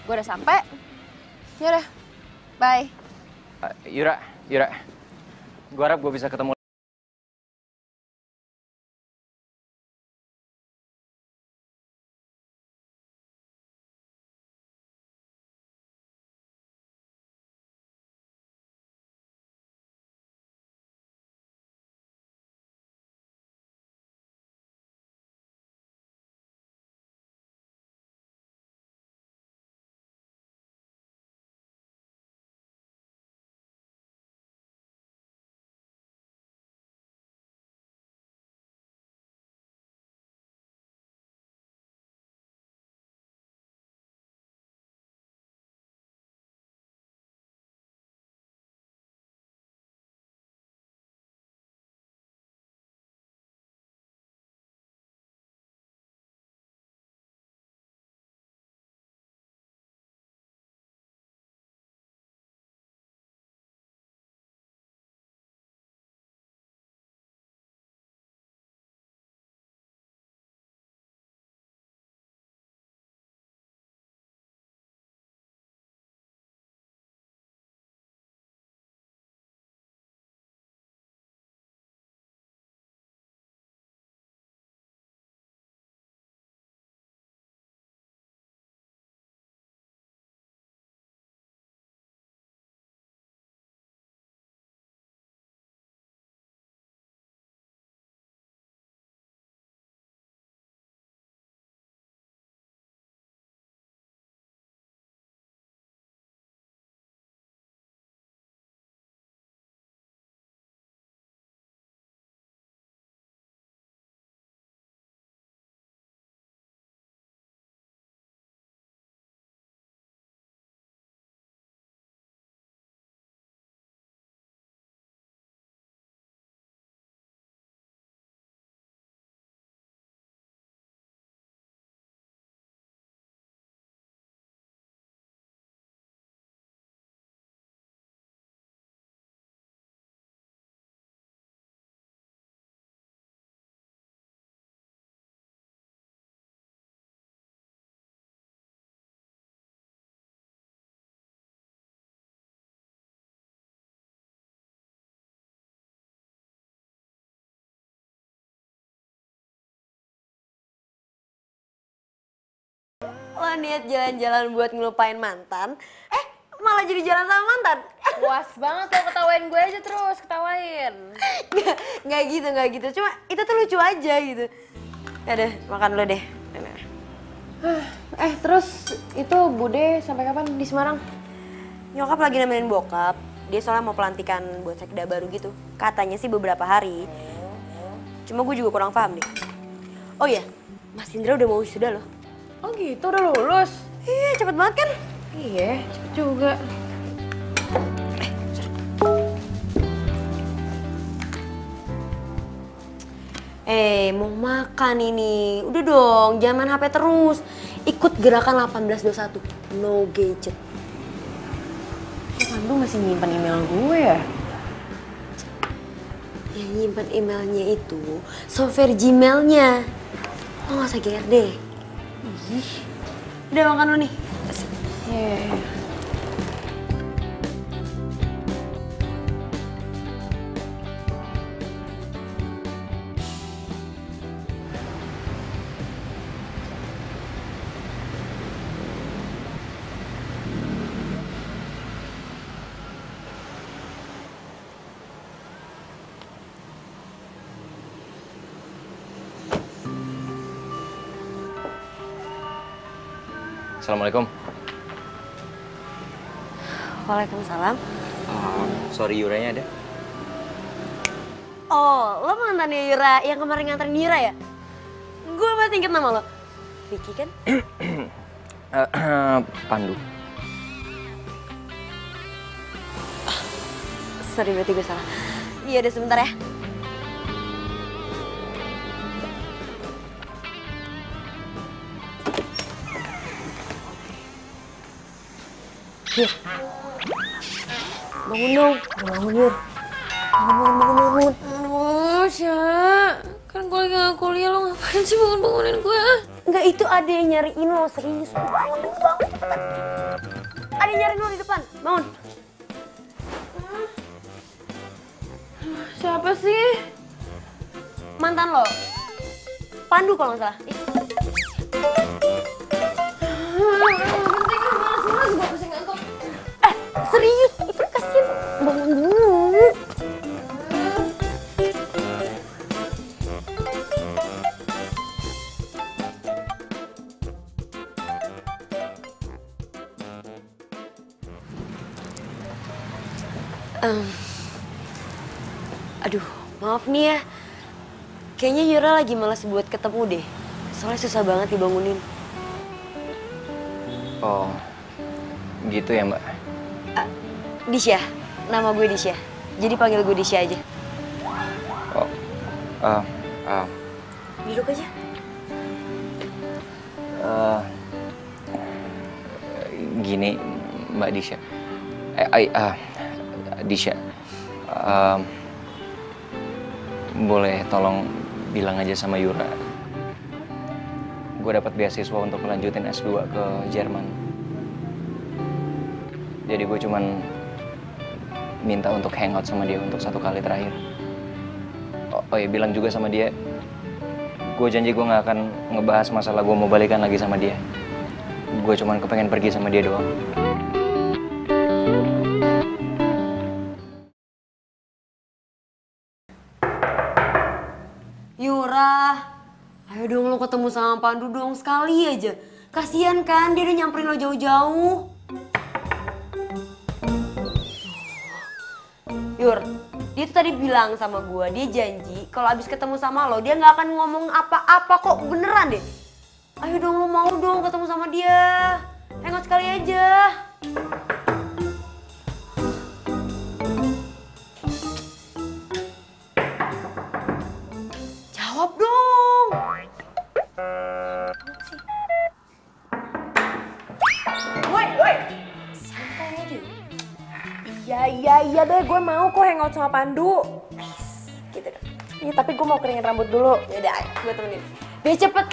Gue udah sampai. Yaudah, bye. Yura. Gue harap gue bisa ketemu Lo niat jalan-jalan buat ngelupain mantan, malah jadi jalan sama mantan. Puas banget lo ketawain gue aja terus, ketawain. Nggak gitu. Cuma itu tuh lucu aja gitu. Yaudah, makan dulu deh. Terus itu Bude sampai kapan di Semarang? Nyokap lagi nemenin bokap. Dia soalnya mau pelantikan buat sekda baru gitu. Katanya sih beberapa hari. Cuma gue juga kurang paham deh. Oh iya, Mas Indra udah mau wisuda loh. Oh gitu, udah lulus? Iya, cepet banget kan? Iya, cepet juga. Mau makan ini. Udah dong, jangan main HP terus. Ikut gerakan 1821, no gadget. Pandu masih nyimpan email gue ya? Yang nyimpan emailnya itu software Gmailnya. Lo gak usah GR deh. Ih. Udah makan lo nih. Yeah. Assalamualaikum. Waalaikumsalam. Sorry, Yuranya ada? Oh, lo mantannya Yura yang kemarin nganterin Yura ya? Gue masih inget nama lo. Vicky kan? Pandu. Sorry, berarti gue salah. Iya, udah sebentar ya. Yur. Bangun dong. Bangun, Yur. Bangun. Aduh, Sya. Kan gue lagi gak kuliah, lo ngapain sih bangun-bangunin gue? Enggak, itu ada yang nyariin lo, serius. Bangun, cepetan. Ada yang nyariin lo di depan, bangun. Siapa sih? Mantan lo. Pandu kalau nggak salah. Serius, itu kasihan. Bangun dulu. Aduh, maaf nih ya. Kayaknya Yura lagi malas buat ketemu deh. Soalnya susah banget dibangunin. Oh, gitu ya, Mbak? Disya, nama gue Disya. Jadi panggil gue Disya aja. Oh, Duduk aja. Gini, Mbak Disya. Disya. Boleh tolong bilang aja sama Yura. Gue dapat beasiswa untuk melanjutin S2 ke Jerman. Jadi gue cuman minta untuk hangout sama dia untuk 1 kali terakhir. Oh ya, bilang juga sama dia, gue janji gue gak akan ngebahas masalah gue mau balikan lagi sama dia. Gue cuman kepengen pergi sama dia doang. Yura, ayo dong lo ketemu sama Pandu dong sekali aja. Kasian kan, dia udah nyamperin lo jauh-jauh. Yur, dia tuh tadi bilang sama gue, dia janji kalau abis ketemu sama lo, dia gak akan ngomong apa-apa kok, beneran deh. Ayo dong, lo mau dong ketemu sama dia. Hangout sekali aja. Jawab dong. Woi. Santai aja. Iya deh, gue mau kok hangout sama Pandu. Gitu dong. Iya, tapi gue mau keringin rambut dulu. Yaudah, gue temenin. Biar cepet.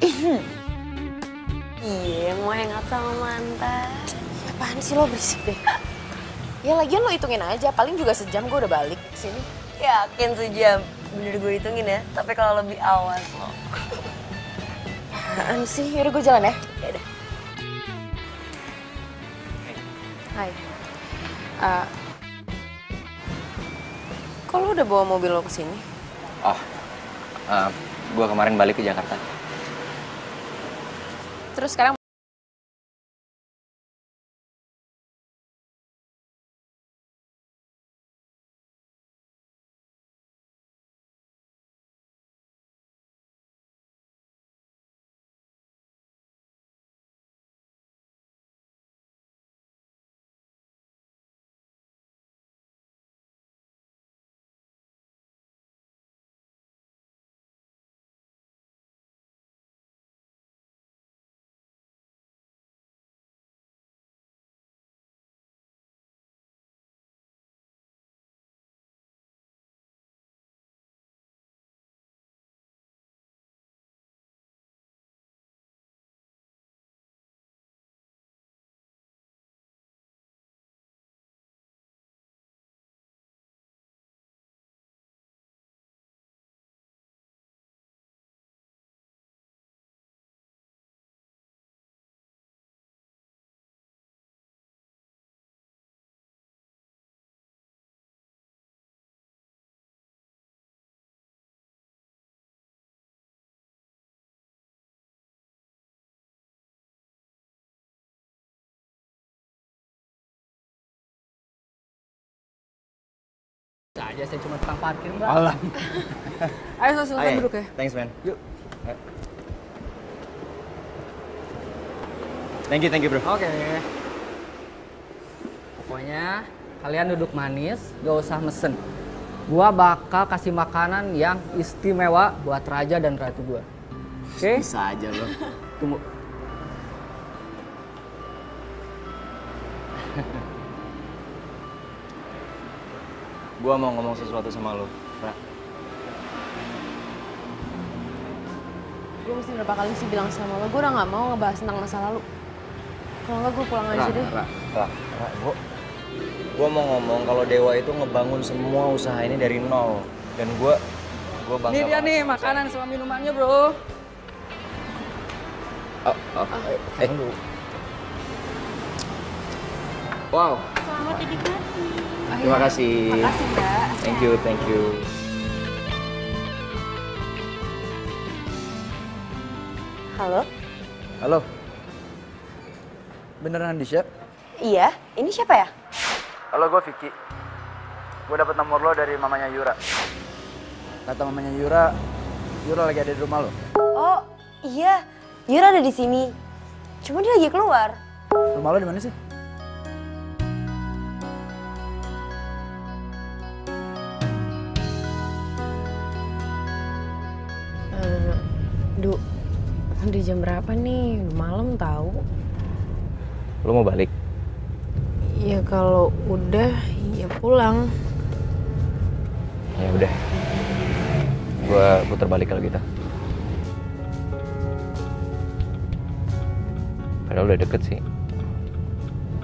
Iya, Iya, mau hangout sama mantan. Apaan sih lo, berisik deh. Ya lagian lo hitungin aja, paling juga sejam gue udah balik ke sini. Yakin sejam. Bener gue hitungin ya, tapi kalau lebih awas lo. Apaan sih? Yaudah gue jalan ya. Yaudah. Hai. Kok lo udah bawa mobil lo kesini? Oh, gue kemarin balik ke Jakarta. Terus sekarang Aja saya cuma tukang parkir, Mbak. Alah. ayo silakan duduk ya. Thanks, man. Yuk. Thank you, bro. Oke. Pokoknya kalian duduk manis, gak usah mesen. Gua bakal kasih makanan yang istimewa buat raja dan ratu gua. Oke? Bisa aja lo. Tunggu. Gue mau ngomong sesuatu sama lo, Ra. Gue mesti berapa kali sih bilang sama lo, gue udah gak mau ngebahas tentang masa lalu. Kalau enggak gue pulang aja deh. Gue mau ngomong kalau Dewa itu ngebangun semua usaha ini dari nol. Dan gue bangga. Ini dia nih makanan sama minumannya, bro. Wow. Selamat dinikmati. Terima kasih. Makasih, Mbak. Thank you. Halo? Halo. Beneran Disha? Iya, ini siapa ya? Halo, gue Vicky. Gue dapet nomor lo dari mamanya Yura. Kata mamanya Yura lagi ada di rumah lo. Oh, iya. Yura ada di sini. Cuma dia lagi keluar. Rumah lo di mana sih? Duh, udah jam berapa nih? Udah malam tahu. Lo mau balik? Ya kalau udah, ya pulang. Ya udah. Gue putar balik kalau gitu. Padahal udah deket sih.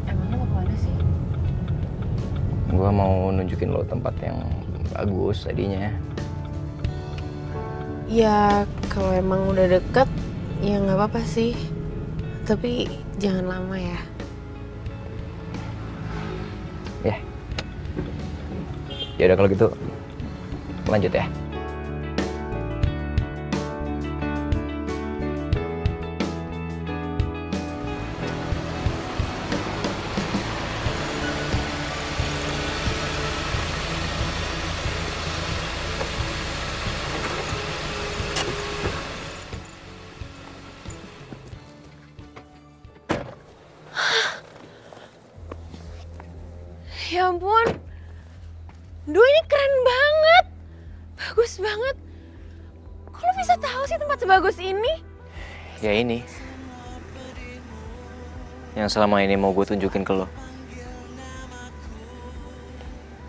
Emangnya mau kemana sih? Gue mau nunjukin lo tempat yang bagus tadinya. Ya kalau emang udah deket, ya nggak apa-apa sih. Tapi jangan lama ya. Ya udah kalau gitu lanjut ya. Ya ampun. Duh, ini keren banget. Bagus banget. Kok lo bisa tahu sih tempat sebagus ini? Ya ini. Yang selama ini mau gue tunjukin ke lo.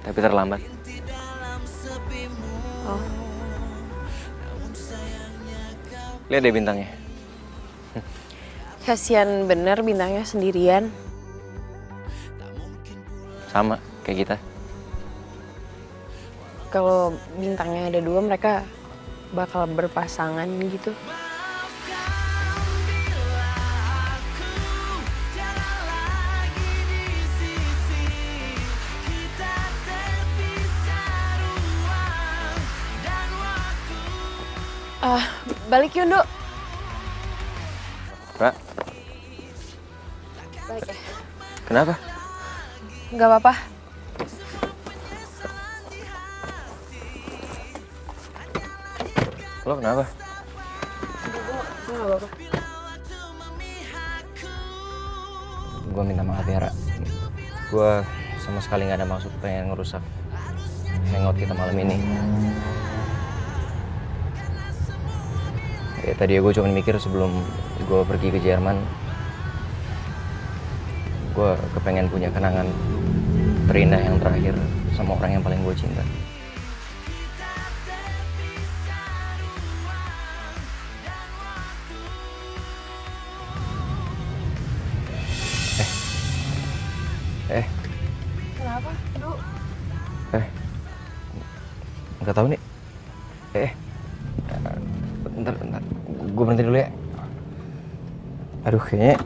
Tapi terlambat. Oh. Lihat deh bintangnya. Kasian bener bintangnya sendirian. Sama kayak kita. Kalau bintangnya ada dua, mereka bakal berpasangan gitu. Balik yuk, Nduk. Ra, Balik ya. kenapa? Nggak apa-apa. Lo kenapa? Gue nggak apa-apa. Gue minta maaf ya, Ra. Gue sama sekali nggak ada maksud pengen ngerusak hangout kita malam ini. Ya tadi gue cuma mikir sebelum gue pergi ke Jerman, gue kepengen punya kenangan terindah yang terakhir sama orang yang paling gue cinta. Kenapa, Nduk? Nggak tahu nih. Bentar. Gue berhenti dulu ya. Aduh, kayaknya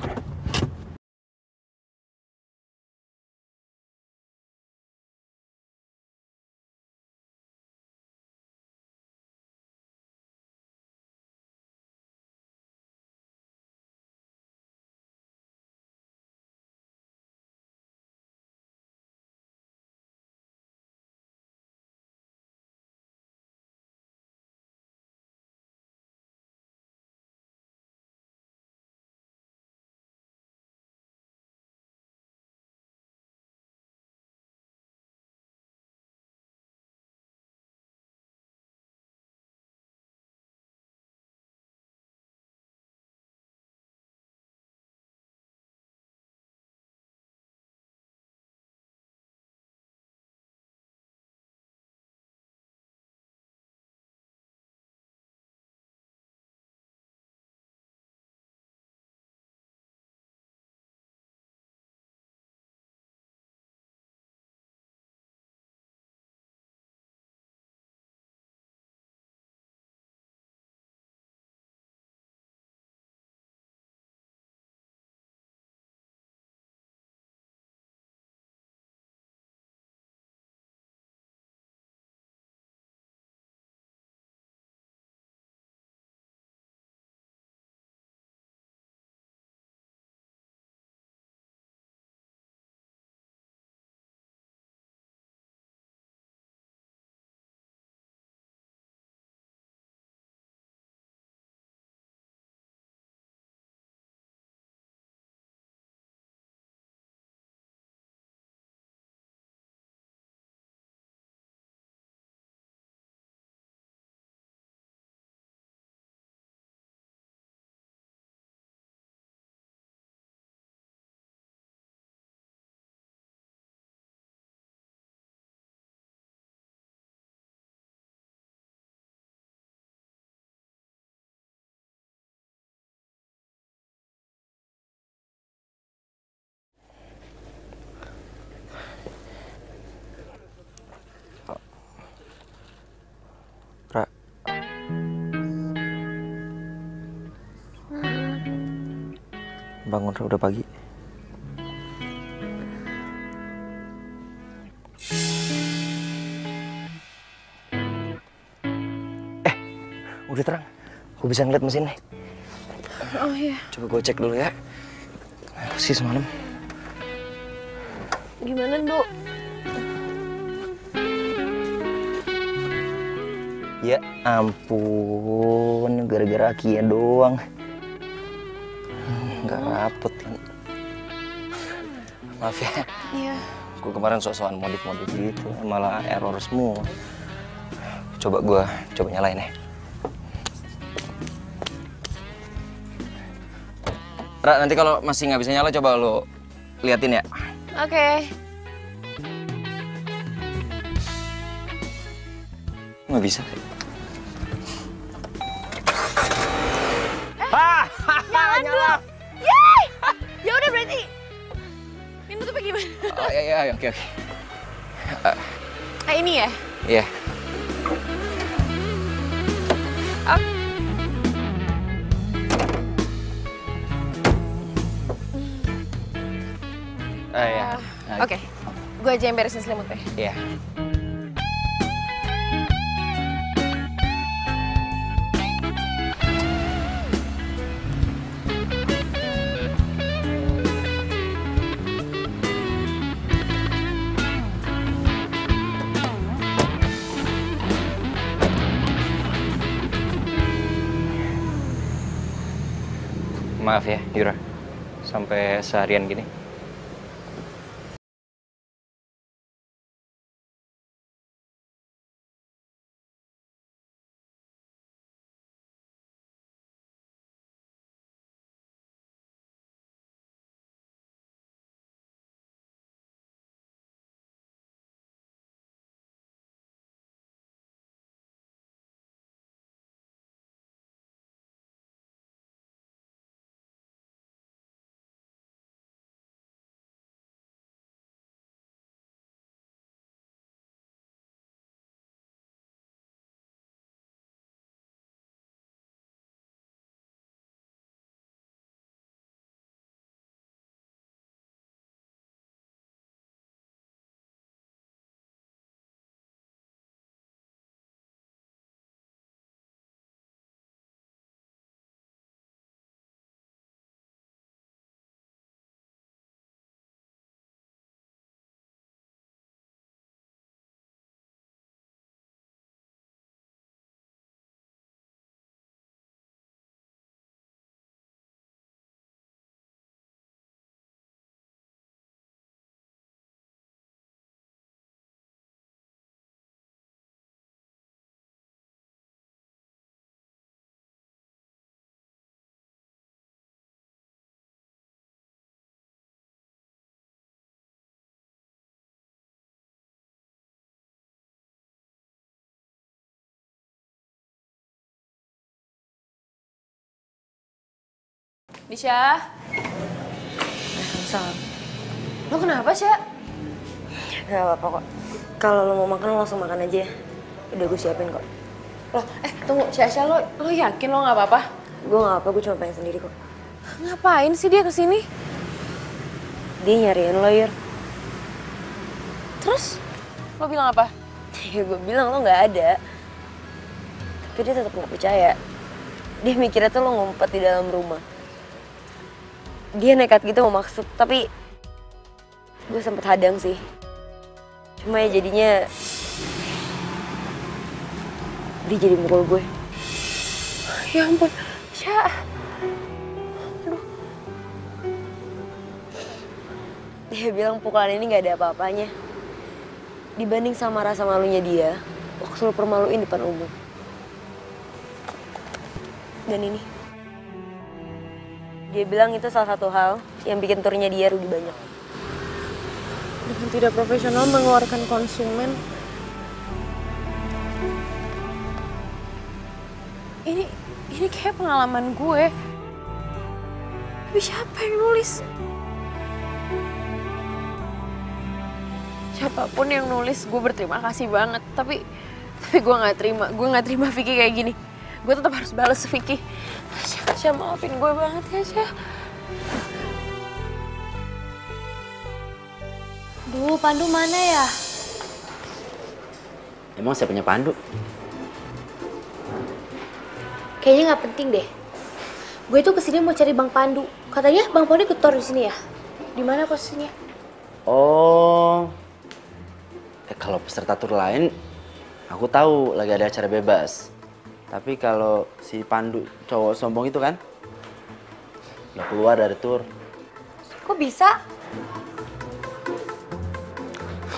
Ra. Bangun, Ra, udah pagi. Udah terang. Gue bisa ngeliat mesin nih. Oh iya. Coba gue cek dulu ya. Sih semalam. Gimana, Nduk? Ya ampun, gara-gara Kia doang. Nggak rapet kan. Maaf ya. Iya. Gue kemarin sok-sokan modif-modif gitu, malah error semua. Coba nyalain ya. Ra, nanti kalau masih nggak bisa nyala, coba lo liatin ya. Oke. Nggak bisa. Nyala. Yeay! Ya udah berarti. Ini tutupnya gimana? Oh iya, oke. Ini ya? Iya. Ya. Oke. Gue aja yang beresin selimutnya. Iya. Maaf ya, Yura. Sampai seharian gini. Disha. Salam. Lo kenapa, Sya? Gak apa-apa kok. Kalau lo mau makan, lo langsung makan aja ya. Udah gue siapin kok. Loh, tunggu, Sya, lo yakin lo gak apa-apa? Gue gak apa, gue cuma pengen sendiri kok. Ngapain sih dia kesini? Dia nyariin lo, Yur. Terus? Lo bilang apa? Ya gue bilang lo gak ada. Tapi dia tetap gak percaya. Dia mikirnya tuh lo ngumpet di dalam rumah. Dia nekat gitu mau maksud, tapi gue sempet hadang sih. Cuma ya jadinya dia jadi mukul gue. Ya ampun, Sya. Aduh. Dia bilang pukulan ini gak ada apa-apanya. Dibanding sama rasa malunya dia, waktu lo permaluin depan umum. Dan ini. Dia bilang itu salah satu hal yang bikin turnya dia rugi banyak. Dengan tidak profesional mengeluarkan konsumen. Ini kayak pengalaman gue. Tapi siapa yang nulis? Siapapun yang nulis, gue berterima kasih banget. Tapi gue nggak terima. Gue nggak terima Vicky kayak gini. Gue tetap harus balas Vicky. Sya, maafin gue banget ya, Sya. Duh, Pandu mana ya? Emang siapa punya Pandu? Kayaknya nggak penting deh. Gue tuh kesini mau cari Bang Pandu. Katanya Bang Pandu ketor di sini ya? Di mana posisinya? Oh, kalau peserta tur lain, aku tahu lagi ada acara bebas. Tapi kalau si Pandu cowok sombong itu kan, udah keluar dari tur. Kok bisa?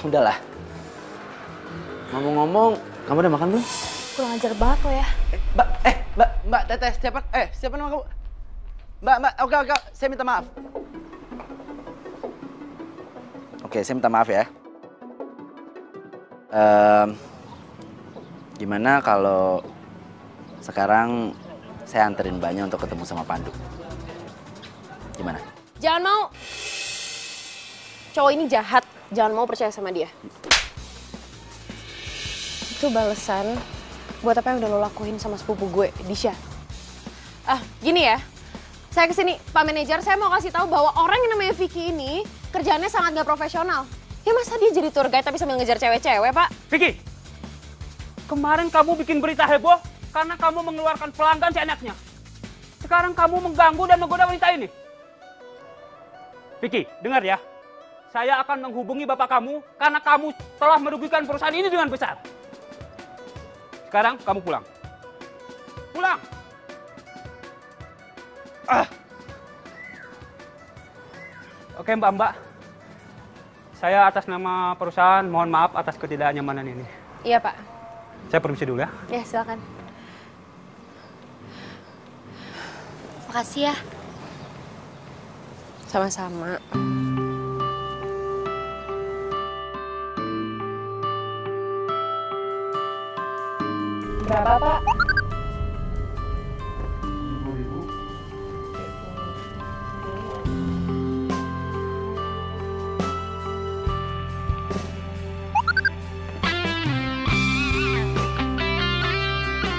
Udahlah. Ngomong-ngomong, kamu udah makan belum? Kurang ajar banget lo ya. Mbak, Teteh, siapa nama kamu? Mbak, oke, saya minta maaf. Oke, saya minta maaf ya. Gimana kalau sekarang saya anterin Mbaknya untuk ketemu sama Pandu? Gimana? Jangan mau. Cowok ini jahat. Jangan mau percaya sama dia. Itu balasan buat apa yang udah lo lakuin sama sepupu gue, Disha. Gini ya. Saya kesini, Pak Manajer, saya mau kasih tahu bahwa orang yang namanya Vicky ini kerjaannya sangat gak profesional. Ya masa dia jadi tour guide tapi sambil ngejar cewek-cewek, Pak? Vicky, kemarin kamu bikin berita heboh karena kamu mengeluarkan pelanggan seenaknya. Sekarang kamu mengganggu dan menggoda wanita ini. Vicky, dengar ya. Saya akan menghubungi bapak kamu karena kamu telah merugikan perusahaan ini dengan besar. Sekarang kamu pulang. Pulang! Oke Mbak-mbak, saya atas nama perusahaan mohon maaf atas ketidaknyamanan ini. Iya Pak. Saya permisi dulu ya. Ya silakan. Makasih ya. Sama-sama. Berapa Pak?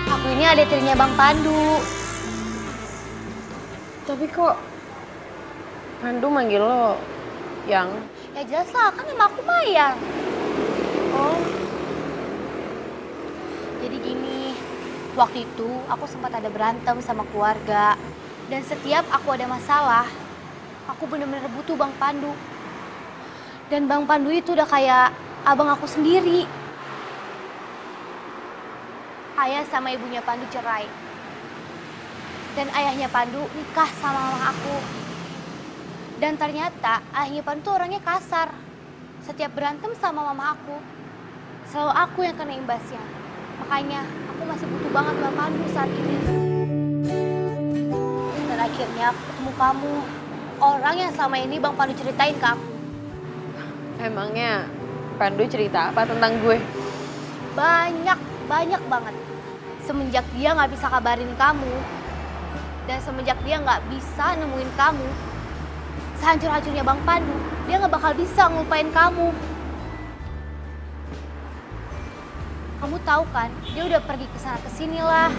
Aku ini ada tirinya Bang Pandu. Tapi kok Pandu manggil lo yang? Ya jelas lah, kan nama aku Maya. Oh. Jadi gini, waktu itu aku sempat ada berantem sama keluarga. Dan setiap aku ada masalah, aku bener-bener butuh Bang Pandu. Dan Bang Pandu itu udah kayak abang aku sendiri. Ayah sama ibunya Pandu cerai. Dan ayahnya Pandu nikah sama mama aku. Dan ternyata ayahnya Pandu tuh orangnya kasar. Setiap berantem sama mama aku, selalu aku yang kena imbasnya. Makanya aku masih butuh banget Bang Pandu saat ini. Dan akhirnya aku ketemu kamu, orang yang selama ini Bang Pandu ceritain ke aku. Emangnya Pandu cerita apa tentang gue? Banyak banget. Semenjak dia nggak bisa kabarin kamu, dan semenjak dia nggak bisa nemuin kamu, sehancur-hancurnya Bang Pandu, dia nggak bakal bisa ngelupain kamu. Kamu tahu kan, dia udah pergi ke sana kesini lah,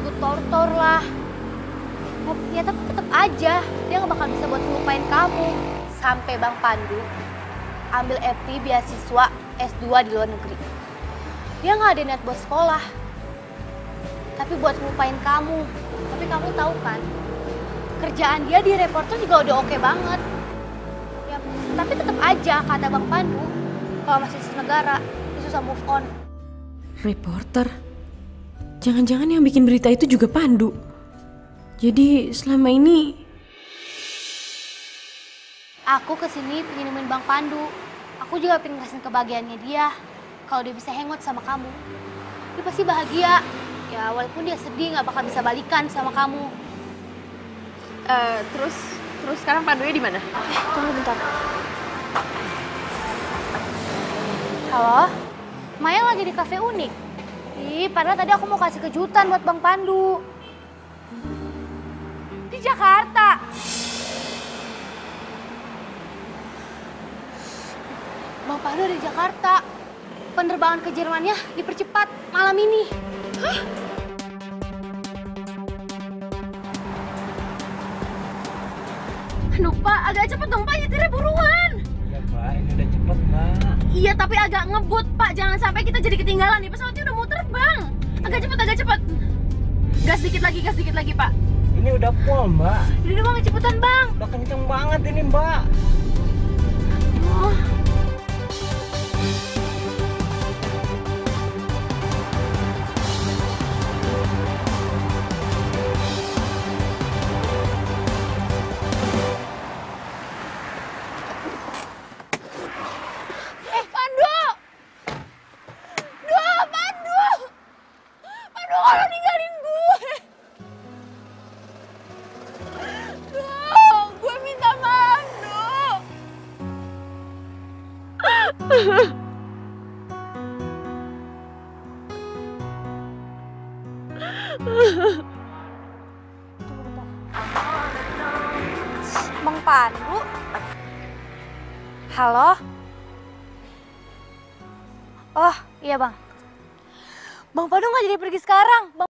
ikut tortor lah. Ya tapi tetap aja, dia nggak bakal bisa buat ngelupain kamu. Sampai Bang Pandu ambil FT beasiswa S2 di luar negeri. Dia nggak ada niat buat sekolah, tapi buat ngelupain kamu. Tapi kamu tahu kan, kerjaan dia di reporter juga udah oke banget. Ya, tapi tetap aja kata Bang Pandu, kalau masih senegara, dia susah move on. Reporter? Jangan-jangan yang bikin berita itu juga Pandu. Jadi selama ini aku kesini pengen nemuin Bang Pandu. Aku juga pengen ngerasain kebahagiaannya dia. Kalau dia bisa hangout sama kamu, dia pasti bahagia. Ya walaupun dia sedih nggak bakal bisa balikan sama kamu. Terus sekarang Pandunya di mana? Tunggu bentar. Halo? Maya lagi di kafe unik. Ih, padahal tadi aku mau kasih kejutan buat Bang Pandu. Di Jakarta. Bang Pandu di Jakarta. Penerbangan ke Jermannya dipercepat malam ini. Hah? Aduh Pak, agak cepet dong Pak, nyetirnya buruan. Iya Pak, ini udah cepet Pak. Iya tapi agak ngebut Pak, jangan sampai kita jadi ketinggalan nih, pesawatnya udah mau terbang. Agak cepet. Gas dikit lagi Pak. Ini udah pol Mbak. Udah Bang, cepetan Bang. Udah kenceng banget ini Mbak. Oh. Pandu! Pandu, kalau ninggalin gue. Gue minta maaf, Bang Pandu? Halo? Oh, iya Bang. Bang Pandu nggak jadi pergi sekarang. Bang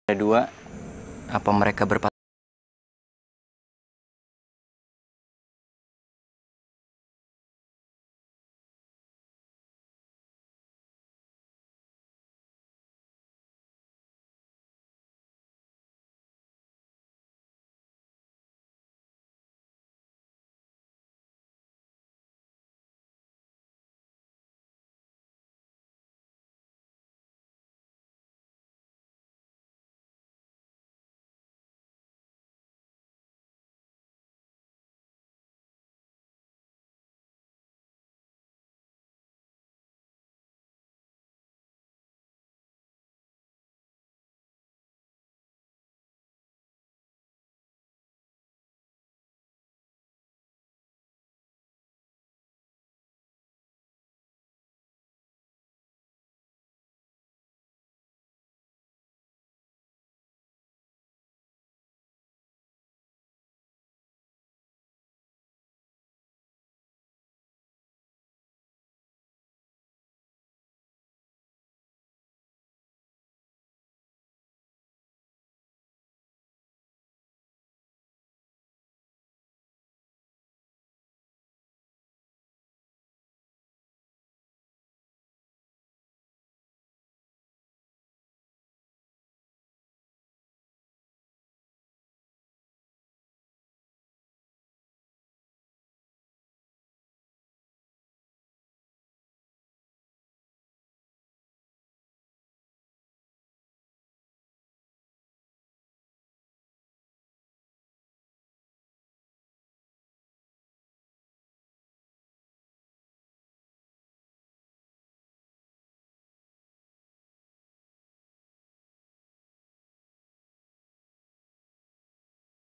Ada dua, apa mereka berpasangan?